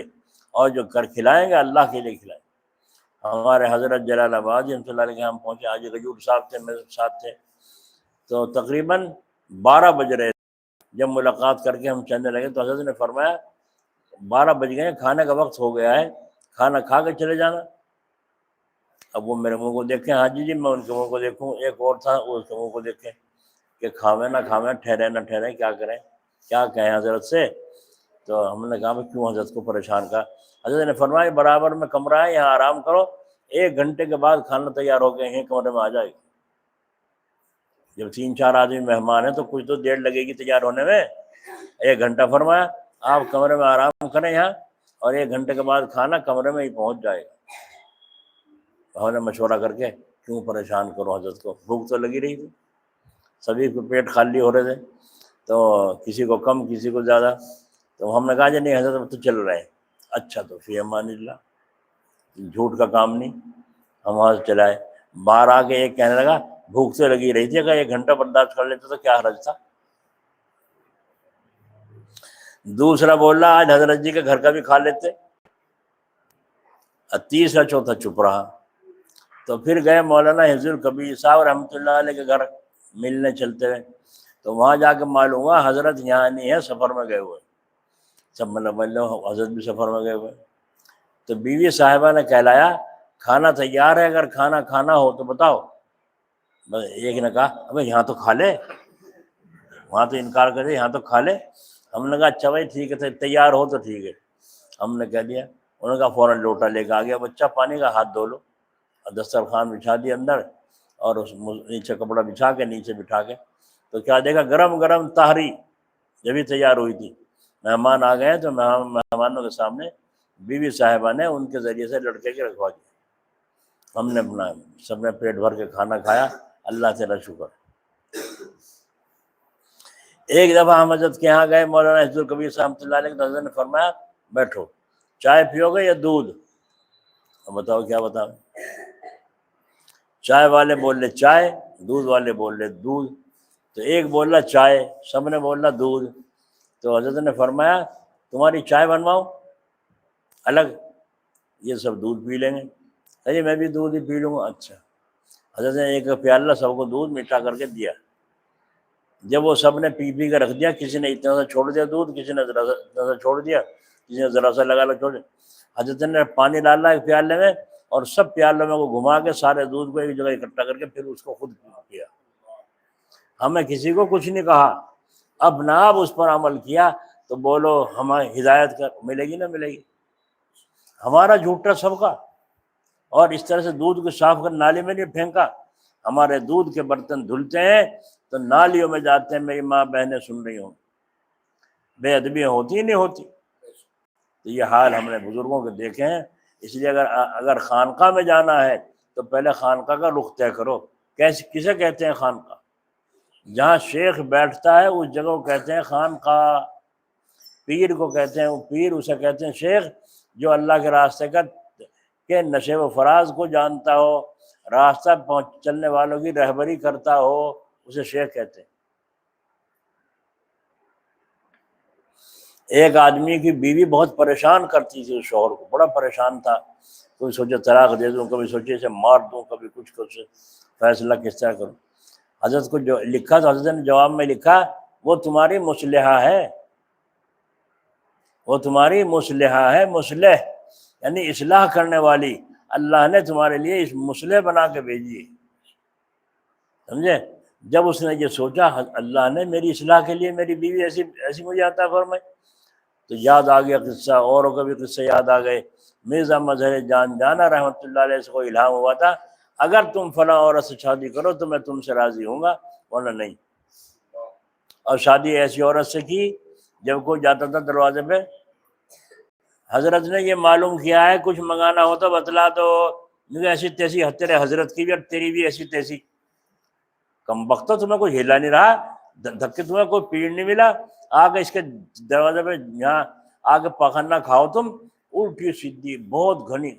اور جو کر کھلائیں گے اللہ کے لیے کھلائیں گے۔ ہمارے حضرت جلال آباد رحمۃ اللہ علیہ کے ہم پہنچے، حاجی غیور صاحب تھے میرے ساتھ تھے، تو تقریباً 12 بج رہے تھے، جب ملاقات کر کے ہم چلنے لگے تو حضرت نے فرمایا 12 بج گئے، کھانے کا وقت ہو گیا ہے، کھانا کھا کے چلے جانا۔ اب وہ میرے منہ کو دیکھیں، حاجی جی میں ان کے منہ کو دیکھوں، ایک اور تھا وہ اس کے منہ کو دیکھیں کہ کھاویں نہ کھاویں، ٹھہرے نہ ٹھہرے، کیا کریں، کیا کہیں حضرت سے؟ تو ہم نے کہا کیوں حضرت کو پریشان کر؟ حضرت نے فرمایا برابر میں کمرہ ہے، یہاں آرام کرو، 1 گھنٹے کے بعد کھانا تیار ہو کے یہیں کمرے میں آ جائے گا۔ جب 3-4 آدمی مہمان ہیں تو کچھ تو دیر لگے گی تیار ہونے میں، 1 گھنٹہ فرمایا، آپ کمرے میں آرام کریں یہاں، اور 1 گھنٹے کے بعد کھانا کمرے میں ہی پہنچ جائے گا۔ ہم نے مشورہ کر کے کیوں پریشان کرو حضرت کو، بھوک تو لگی رہی تھی، سبھی کو پیٹ خالی ہو رہے تھے، تو کسی کو کم کسی کو زیادہ، تو ہم نے کہا جی نہیں حضرت اب تو چل رہے ہیں، اچھا تو فی امان اللہ، جھوٹ کا کام نہیں، ہم وہاں سے چلائے، باہر آ کے ایک کہنے لگا بھوک سے لگی رہی تھی، اگر 1 گھنٹہ برداشت کر لیتے تو کیا حرج تھا۔ دوسرا بول رہا آج حضرت جی کے گھر کا بھی کھا لیتے، تیسرا چوتھا چپ رہا۔ تو پھر گئے مولانا حفظ الکبیر صاحب رحمۃ اللہ علیہ کے گھر ملنے چلتے ہوئے، تو وہاں جا کے معلوم ہوا حضرت یہاں نہیں ہے، سفر میں گئے ہوئے، سب مطلب حضرت بھی سفر میں گئے ہوئے۔ تو بیوی صاحبہ نے کہلایا کھانا تیار ہے، اگر کھانا کھانا ہو تو بتاؤ۔ بس ایک نے کہا ابے یہاں تو کھا لے، وہاں تو انکار کرے، یہاں تو کھا لے۔ ہم نے کہا اچھا بھائی ٹھیک ہے، تیار ہو تو ٹھیک ہے، ہم نے کہہ دیا۔ انہوں نے کہا فوراً لوٹا لے کے آ گیا، بچہ پانی کا ہاتھ دھو لو، اور دسترخوان بچھا دیا اندر، اور اس نیچے کپڑا بچھا کے نیچے بٹھا کے، تو کیا دیکھا گرم گرم تہری جبھی تیار ہوئی تھی۔ مہمان آ گئے تو مہمانوں کے سامنے بیوی صاحبہ نے ان کے ذریعے سے لڑکے کے رکھوا دیا۔ ہم نے اپنا سب نے پیٹ بھر کے کھانا کھایا، اللہ تعالیٰ شکر۔ ایک دفعہ ہم حضرت کے یہاں گئے مولانا حفظ الکبیر صاحب رحمۃ اللہ علیہ، تو حضرت نے فرمایا بیٹھو، چائے پیو گے یا دودھ؟ اب بتاؤ کیا بتاؤ؟ چائے والے بول رہے چائے، دودھ والے بول رہے دودھ، تو ایک بول رہا چائے، سب نے بول رہا دودھ۔ تو حضرت نے فرمایا تمہاری چائے بنواؤں الگ، یہ سب دودھ پی لیں گے؟ ارے میں بھی دودھ ہی پی لوں گا۔ اچھا، حضرت نے ایک پیالہ سب کو دودھ میٹھا کر کے دیا۔ جب وہ سب نے پی کے رکھ دیا، کسی نے اتنا سا چھوڑ دیا دودھ، کسی نے ذرا سا چھوڑ دیا، کسی نے ذرا سا لگا چھوڑ دیا۔ حضرت نے پانی ڈالا ایک پیالے میں، اور سب پیالوں میں کو گھما کے سارے دودھ کو ایک جگہ اکٹھا کر کے پھر اس کو خود پیا۔ ہمیں کسی کو کچھ نہیں کہا، اپنا آپ اس پر عمل کیا، تو بولو ہمیں ہدایت ملے گی نہ ملے گی؟ ہمارا جھوٹا سب کا، اور اس طرح سے دودھ کو صاف کر نالی میں نہیں پھینکا۔ ہمارے دودھ کے برتن دھلتے ہیں تو نالیوں میں جاتے ہیں، میری ماں بہنیں سن رہی ہوں، بے ادبیاں ہوتی ہی نہیں ہوتی۔ تو یہ حال ہم نے بزرگوں کے دیکھے ہیں، اس لیے اگر خانقاہ میں جانا ہے تو پہلے خانقاہ کا رخ طے کرو، کسے کہتے ہیں خانقاہ؟ جہاں شیخ بیٹھتا ہے اس جگہ کو کہتے ہیں خانقاہ، پیر کو کہتے ہیں وہ پیر، اسے کہتے ہیں شیخ، جو اللہ کے راستے کے نشے و فراز کو جانتا ہو، راستہ چلنے والوں کی رہبری کرتا ہو، اسے شیخ کہتے ہیں۔ ایک آدمی کی بیوی بہت پریشان کرتی تھی اس شوہر کو، بڑا پریشان تھا، کوئی سوچے طلاق دے دوں، کبھی سوچے اسے مار دوں، کبھی کچھ فیصلہ کس طرح کروں۔ حضرت کو جو لکھا تو حضرت نے جواب میں لکھا وہ تمہاری مصلحہ ہے، وہ تمہاری مصلحہ ہے، مصلح یعنی اصلاح کرنے والی، اللہ نے تمہارے لیے اس مصلح بنا کے بھیجی ہے، سمجھے؟ جب اس نے یہ سوچا اللہ نے میری اصلاح کے لیے میری بیوی ایسی مجھے عطا فرمائی، تو یاد آ گیا قصہ، اوروں کا بھی قصے یاد آ گئے۔ مرزا مظہر جان جانا رحمۃ اللہ علیہ سے کو الہام ہوا تھا، اگر تم فلاں عورت سے شادی کرو تو میں تم سے راضی ہوں گا، ورنہ نہیں۔ اور شادی ایسی عورت سے کی جب کوئی جاتا تھا دروازے پہ، حضرت نے یہ معلوم کیا ہے کچھ منگانا ہو تو بتلا دو، مجھے ایسی تیسی تیرے حضرت کی بھی اور تیری بھی ایسی تیسی، کم بختو تمہیں کوئی ہلا نہیں رہا، دھکے تمہیں کوئی پیڑ نہیں ملا، آگے اس کے دروازے پہ یہاں آگے پخانا کھاؤ تم، الٹی سیدھی بہت گھنی۔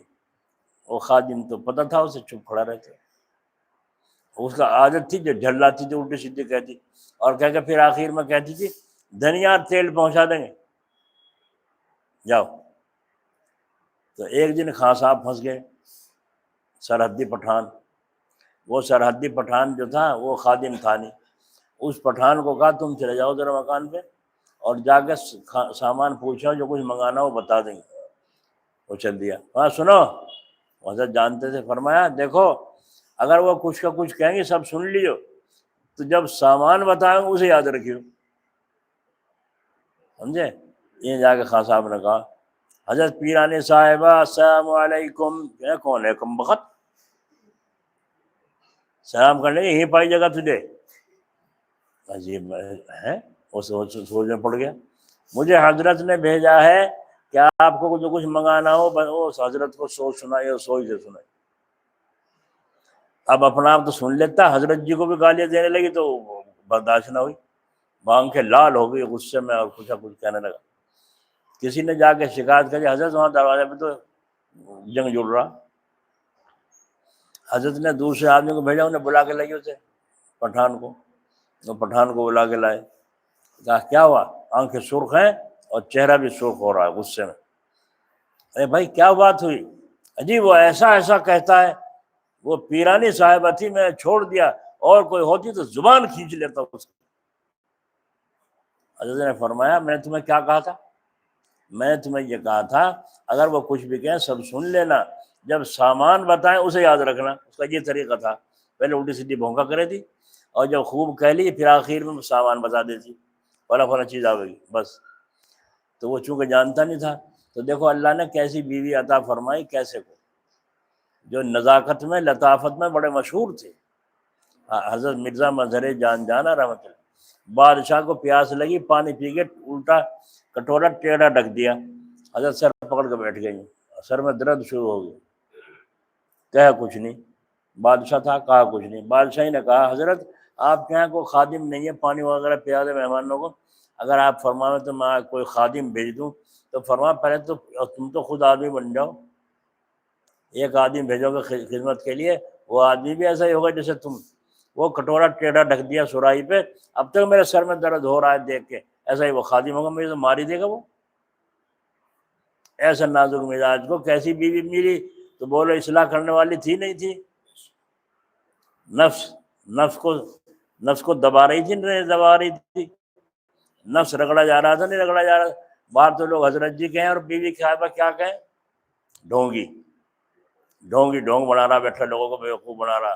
وہ خادم تو پتہ تھا اسے، چپ کھڑا رہتے، اس کا عادت تھی جو جھلاتی تھی الٹی سیدھی کہتی، اور کہہ کے پھر آخر میں کہتی تھی دھنیا تیل پہنچا دیں گے، جاؤ۔ تو ایک دن خان صاحب پھنس گئے، سرحدی پٹھان، وہ سرحدی پٹھان جو تھا وہ خادم تھا نہیں، اس پٹھان کو کہا تم چلے جاؤ ذرا مکان پہ اور جا کے سامان پوچھو، جو کچھ منگانا وہ بتا دیں گے۔ وہ چل دیا۔ ہاں سنو، حضرت جانتے تھے، فرمایا دیکھو اگر وہ کچھ کا کچھ کہیں گے سب سن لیو، تو جب سامان بتائیں اسے یاد رکھیو، سمجھے؟ یہ جا کے خان صاحب نے کہا حضرت پیرانی صاحبہ السلام علیکم۔ کون ہے کم بخت، سلام کرنے یہیں پائی جگہ تجھے؟ عجیب ہے، وہ سوچنے پڑ گیا، مجھے حضرت نے بھیجا ہے کہ آپ کو جو کچھ منگانا ہو وہ حضرت کو سوچ سنائے اور سوچ سے سنائے۔ اب اپنا آپ تو سن لیتا، حضرت جی کو بھی گالیاں دینے لگی تو برداشت نہ ہوئی، آنکھیں لال ہو گئی غصے میں اور کچھ کہنے لگا۔ کسی نے جا کے شکایت کری، حضرت وہاں دروازے پہ تو جنگ جڑ رہا۔ حضرت نے دوسرے آدمی کو بھیجا، انہیں بلا کے لائے اسے، پٹھان کو، وہ پٹھان کو بلا کے لائے، کہا کیا ہوا؟ آنکھیں سرخ ہیں اور چہرہ بھی سرخ ہو رہا ہے غصے میں۔ ارے بھائی کیا بات ہوئی؟ جی وہ ایسا ایسا کہتا ہے، وہ پیرانی صاحبہ تھی میں نے چھوڑ دیا، اور کوئی ہوتی تو زبان کھینچ لیتا اس کی۔ حضرت نے فرمایا میں نے تمہیں کیا کہا تھا؟ میں نے تمہیں یہ کہا تھا اگر وہ کچھ بھی کہیں سب سن لینا، جب سامان بتائیں اسے یاد رکھنا۔ اس کا یہ طریقہ تھا، پہلے الٹی سیدھی بھونکا کرے تھی، اور جب خوب کہہ لی پھر آخر میں سامان بتا دیتی، فلاں فلاں چیز آ گئی بس۔ تو وہ چونکہ جانتا نہیں تھا، تو دیکھو اللہ نے کیسی بیوی عطا فرمائی، کیسے کو، جو نزاکت میں لطافت میں بڑے مشہور تھے۔ حضرت مرزا مظہر جان جانا رحمۃ اللہ، بادشاہ کو پیاس لگی، پانی پی کے الٹا کٹورا ٹیڑھا ڈھک دیا، حضرت سر پکڑ کے بیٹھ گئی، سر میں درد شروع ہو گئی، کہا کچھ نہیں، بادشاہ تھا کہا کچھ نہیں۔ بادشاہ نے کہا حضرت آپ کے یہاں کوئی خادم نہیں ہے پانی وغیرہ پیا دے مہمانوں کو؟ اگر آپ فرمائیں تو میں کوئی خادم بھیج دوں؟ تو فرما پہلے تو تم تو خود آدمی بن جاؤ، ایک آدمی بھیجو گے خدمت کے لیے، وہ آدمی بھی ایسا ہی ہوگا جیسے تم۔ وہ کٹورا ٹیڑھا ڈھک دیا سرائی پہ، اب تک میرے سر میں درد ہو رہا ہے دیکھ کے، ایسا ہی وہ خادم ہوگا، مجھے تو مار ہی دے گا وہ۔ ایسا نازک مزاج کو کیسی بیوی ملی؟ تو بولو اصلاح کرنے والی تھی نہیں تھی، نفس کو دبا رہی تھی نہیں دبا رہی تھی، نفس رگڑا جا رہا تھا نہیں رگڑا جا رہا تھا۔ باہر تو لوگ حضرت جی کہیں اور بیوی صاحبہ کیا کہیں، ڈھونگی ڈھونگ بنا رہا، بیٹھا لوگوں کو بیوقوف بنا رہا،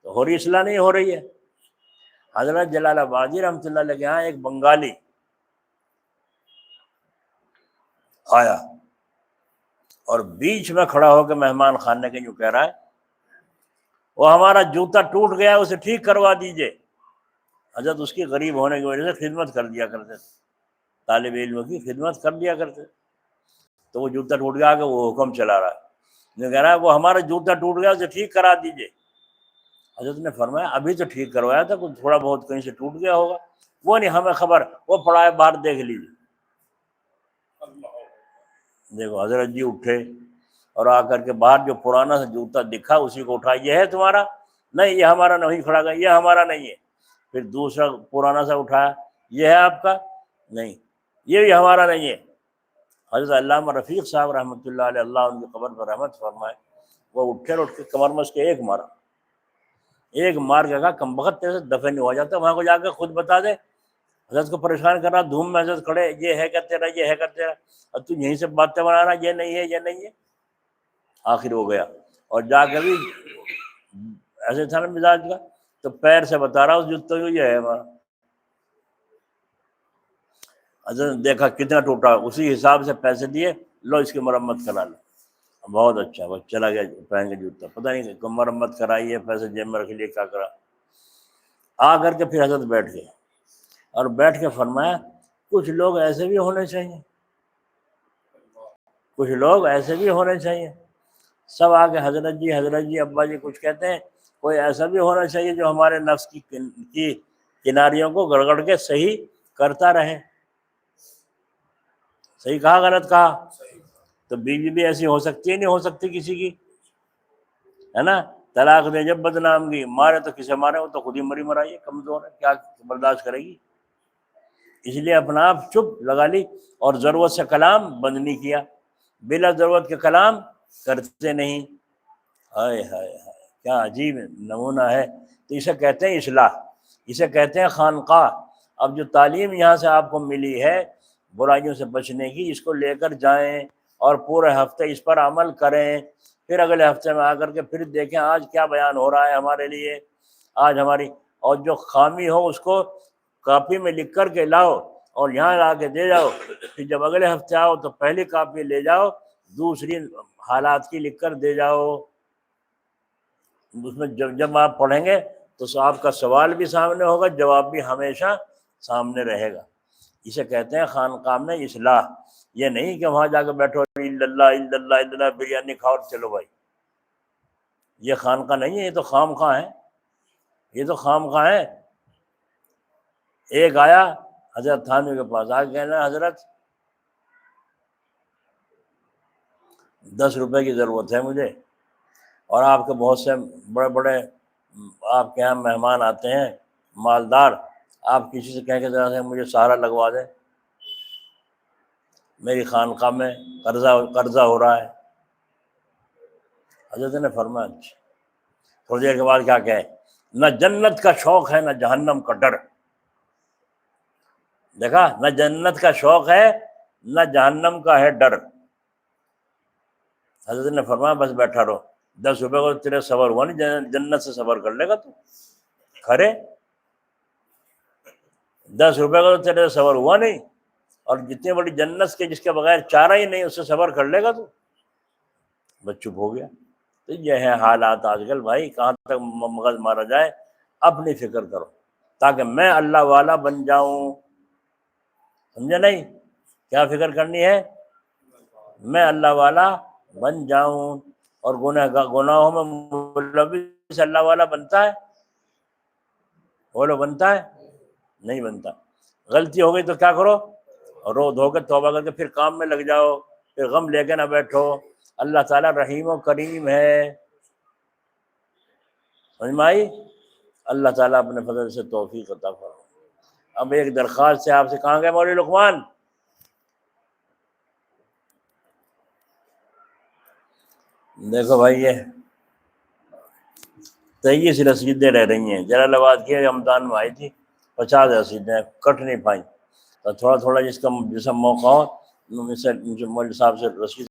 تو ہو رہی اصلاح نہیں ہو رہی ہے۔ حضرت جلال آبادی رحمۃ اللہ علیہ کے یہاں ایک بنگالی آیا اور بیچ میں کھڑا ہو کے مہمان خانے کے یوں کہہ رہا ہے وہ ہمارا جوتا ٹوٹ گیا اسے ٹھیک کروا دیجئے۔ حضرت اس کی غریب ہونے کی وجہ سے خدمت کر دیا کرتے تھے، طالب علم کی خدمت کر دیا کرتے، تو وہ جوتا ٹوٹ گیا کہ وہ حکم چلا رہا ہے، جو کہہ رہا ہے وہ ہمارا جوتا ٹوٹ گیا اسے ٹھیک کرا دیجئے۔ حضرت نے فرمایا ابھی تو ٹھیک کروایا تھا، کچھ تھوڑا بہت کہیں سے ٹوٹ گیا ہوگا، وہ نہیں ہمیں خبر، وہ پڑا ہے باہر دیکھ لیجیے۔ دیکھو حضرت جی اٹھے اور آ کر کے باہر جو پرانا سا جوتا دکھا اسی کو اٹھا، یہ ہے تمہارا؟ نہیں یہ ہمارا نہیں، کھڑا گیا یہ ہمارا نہیں ہے۔ پھر دوسرا پرانا سا اٹھایا، یہ ہے آپ کا؟ نہیں یہ بھی ہمارا نہیں ہے۔ حضرت علامہ رفیق صاحب رحمۃ اللہ علیہ، اللہ ان کی قبر پر رحمت فرمائے، وہ اٹھے اور اٹھ کے کمر میں اس کے ایک مارا، ایک مار کے کہا کم بخت تیرے سے دفع نہیں ہوا جاتا، وہاں کو جا کے خود بتا دے۔ حضرت کو پریشان کر رہا، دھوم میں حضرت کھڑے، یہ ہے کیا تیرا، یہ ہے کیا تیرا، اور تو یہیں سے باتیں بنا رہا، یہ نہیں ہے یہ نہیں ہے۔ آخر ہو گیا، اور جا کے بھی ایسے تھا نا مزاج کا، تو پیر سے بتا رہا اس جوتے کو یہ ہے ہمارا۔ حضرت نے دیکھا کتنا ٹوٹا، اسی حساب سے پیسے دیے، لو اس کی مرمت کرا لو۔ بہت اچھا، وہ چلا گیا پہن کے جوتا، پتہ نہیں کہ مرمت کرائی ہے، پیسے جیب میں رکھ لیے، کیا کرا۔ آ کر کے پھر حضرت بیٹھ گئے اور بیٹھ کے فرمایا کچھ لوگ ایسے بھی ہونے چاہیے، کچھ لوگ ایسے بھی ہونے چاہیے۔ سب آگے حضرت جی ابا جی کچھ کہتے ہیں، کوئی ایسا بھی ہونا چاہیے جو ہمارے نفس کی کناریوں کو گڑگڑ کے صحیح کرتا رہے۔ صحیح کہا غلط کہا؟ تو بیوی بھی ایسی ہو سکتی ہے، نہیں ہو سکتی کسی کی، ہے نا؟ طلاق دے جب بدنامگی، مارے تو کسے مارے، وہ تو خود ہی مری مرائی ہے، کمزور ہے، کیا برداشت کرے گی؟ اس لیے اپنا آپ چپ لگا لی، اور ضرورت سے کلام بند نہیں کیا، بلا ضرورت کے کلام کرتے نہیں۔ ہائے ہائے ہائے، کیا عجیب نمونہ ہے۔ تو اسے کہتے ہیں اصلاح، اسے کہتے ہیں خانقاہ۔ اب جو تعلیم یہاں سے آپ کو ملی ہے برائیوں سے بچنے کی، اس کو لے کر جائیں اور پورے ہفتے اس پر عمل کریں، پھر اگلے ہفتے میں آ کر کے پھر دیکھیں آج کیا بیان ہو رہا ہے ہمارے لیے، آج ہماری، اور جو خامی ہو اس کو کاپی میں لکھ کر کے لاؤ اور یہاں لا کے دے جاؤ، پھر جب اگلے ہفتے آؤ تو پہلی کاپی لے جاؤ، دوسری حالات کی لکھ کر دے جاؤ۔ اس میں جب آپ پڑھیں گے تو آپ کا سوال بھی سامنے ہوگا، جواب بھی ہمیشہ سامنے رہے گا۔ اسے کہتے ہیں خانقاہ میں اصلاح۔ یہ نہیں کہ وہاں جا کے بیٹھو الا اللہ الا اللہ الا اللہ، بریانی کھاؤ اور چلو بھائی، یہ خانقاہ نہیں ہے، یہ تو خامخواہ ہے، یہ تو خامخواہ ہے۔ ایک آیا حضرت تھانوی کے پاس، آ کے کہنا حضرت 10 روپے کی ضرورت ہے مجھے، اور آپ کے بہت سے بڑے بڑے آپ کے یہاں مہمان آتے ہیں مالدار، آپ کسی سے کہہ کے ذرا سے مجھے سہارا لگوا دیں، میری خانقاہ میں قرضہ ہو رہا ہے۔ حضرت نے فرمایا اچھا۔ تھوڑی دیر کے بعد کیا کہے، نہ جنت کا شوق ہے نہ جہنم کا ڈر۔ دیکھا، نہ جنت کا شوق ہے نہ جہنم کا ہے ڈر۔ حضرت نے فرمایا بس بیٹھا رہو، 10 روپے کو تیرے صبر ہوا نہیں، جنت سے صبر کر لے گا تو کھرے، 10 روپے کو تیرے صبر ہوا نہیں، اور جتنی بڑی جنت کے جس کے بغیر چارہ ہی نہیں اس سے صبر کر لے گا تو بس چپ ہو گیا۔ تو یہ ہے حالات آج کل بھائی، کہاں تک مغز مارا جائے، اپنی فکر کرو تاکہ میں اللہ والا بن جاؤں، سمجھے نہیں؟ کیا فکر کرنی ہے؟ میں اللہ والا بن جاؤں۔ اور گناہوں میں ملوث اللہ والا بنتا ہے؟ بولو بنتا ہے؟ نہیں بنتا۔ غلطی ہو گئی تو کیا کرو، رو دھو کے توبہ کر کے پھر کام میں لگ جاؤ، پھر غم لے کے نہ بیٹھو۔ اللہ تعالیٰ رحیم و کریم ہے، سمجھ میں آئی؟ اللہ تعالیٰ اپنے فضل سے توفیق عطا فرمائے۔ اب ایک درخواست ہے آپ سے، کہاں گئے مولوی لقمان؟ دیکھو بھائی، یہ 23 رسیدیں رہ رہی ہیں، جلال آباد کی رمضان میں آئی تھی، 50 رسیدیں کٹ نہیں پائیں، تو تھوڑا تھوڑا جس کا موقع ہو مولوی صاحب سے رسید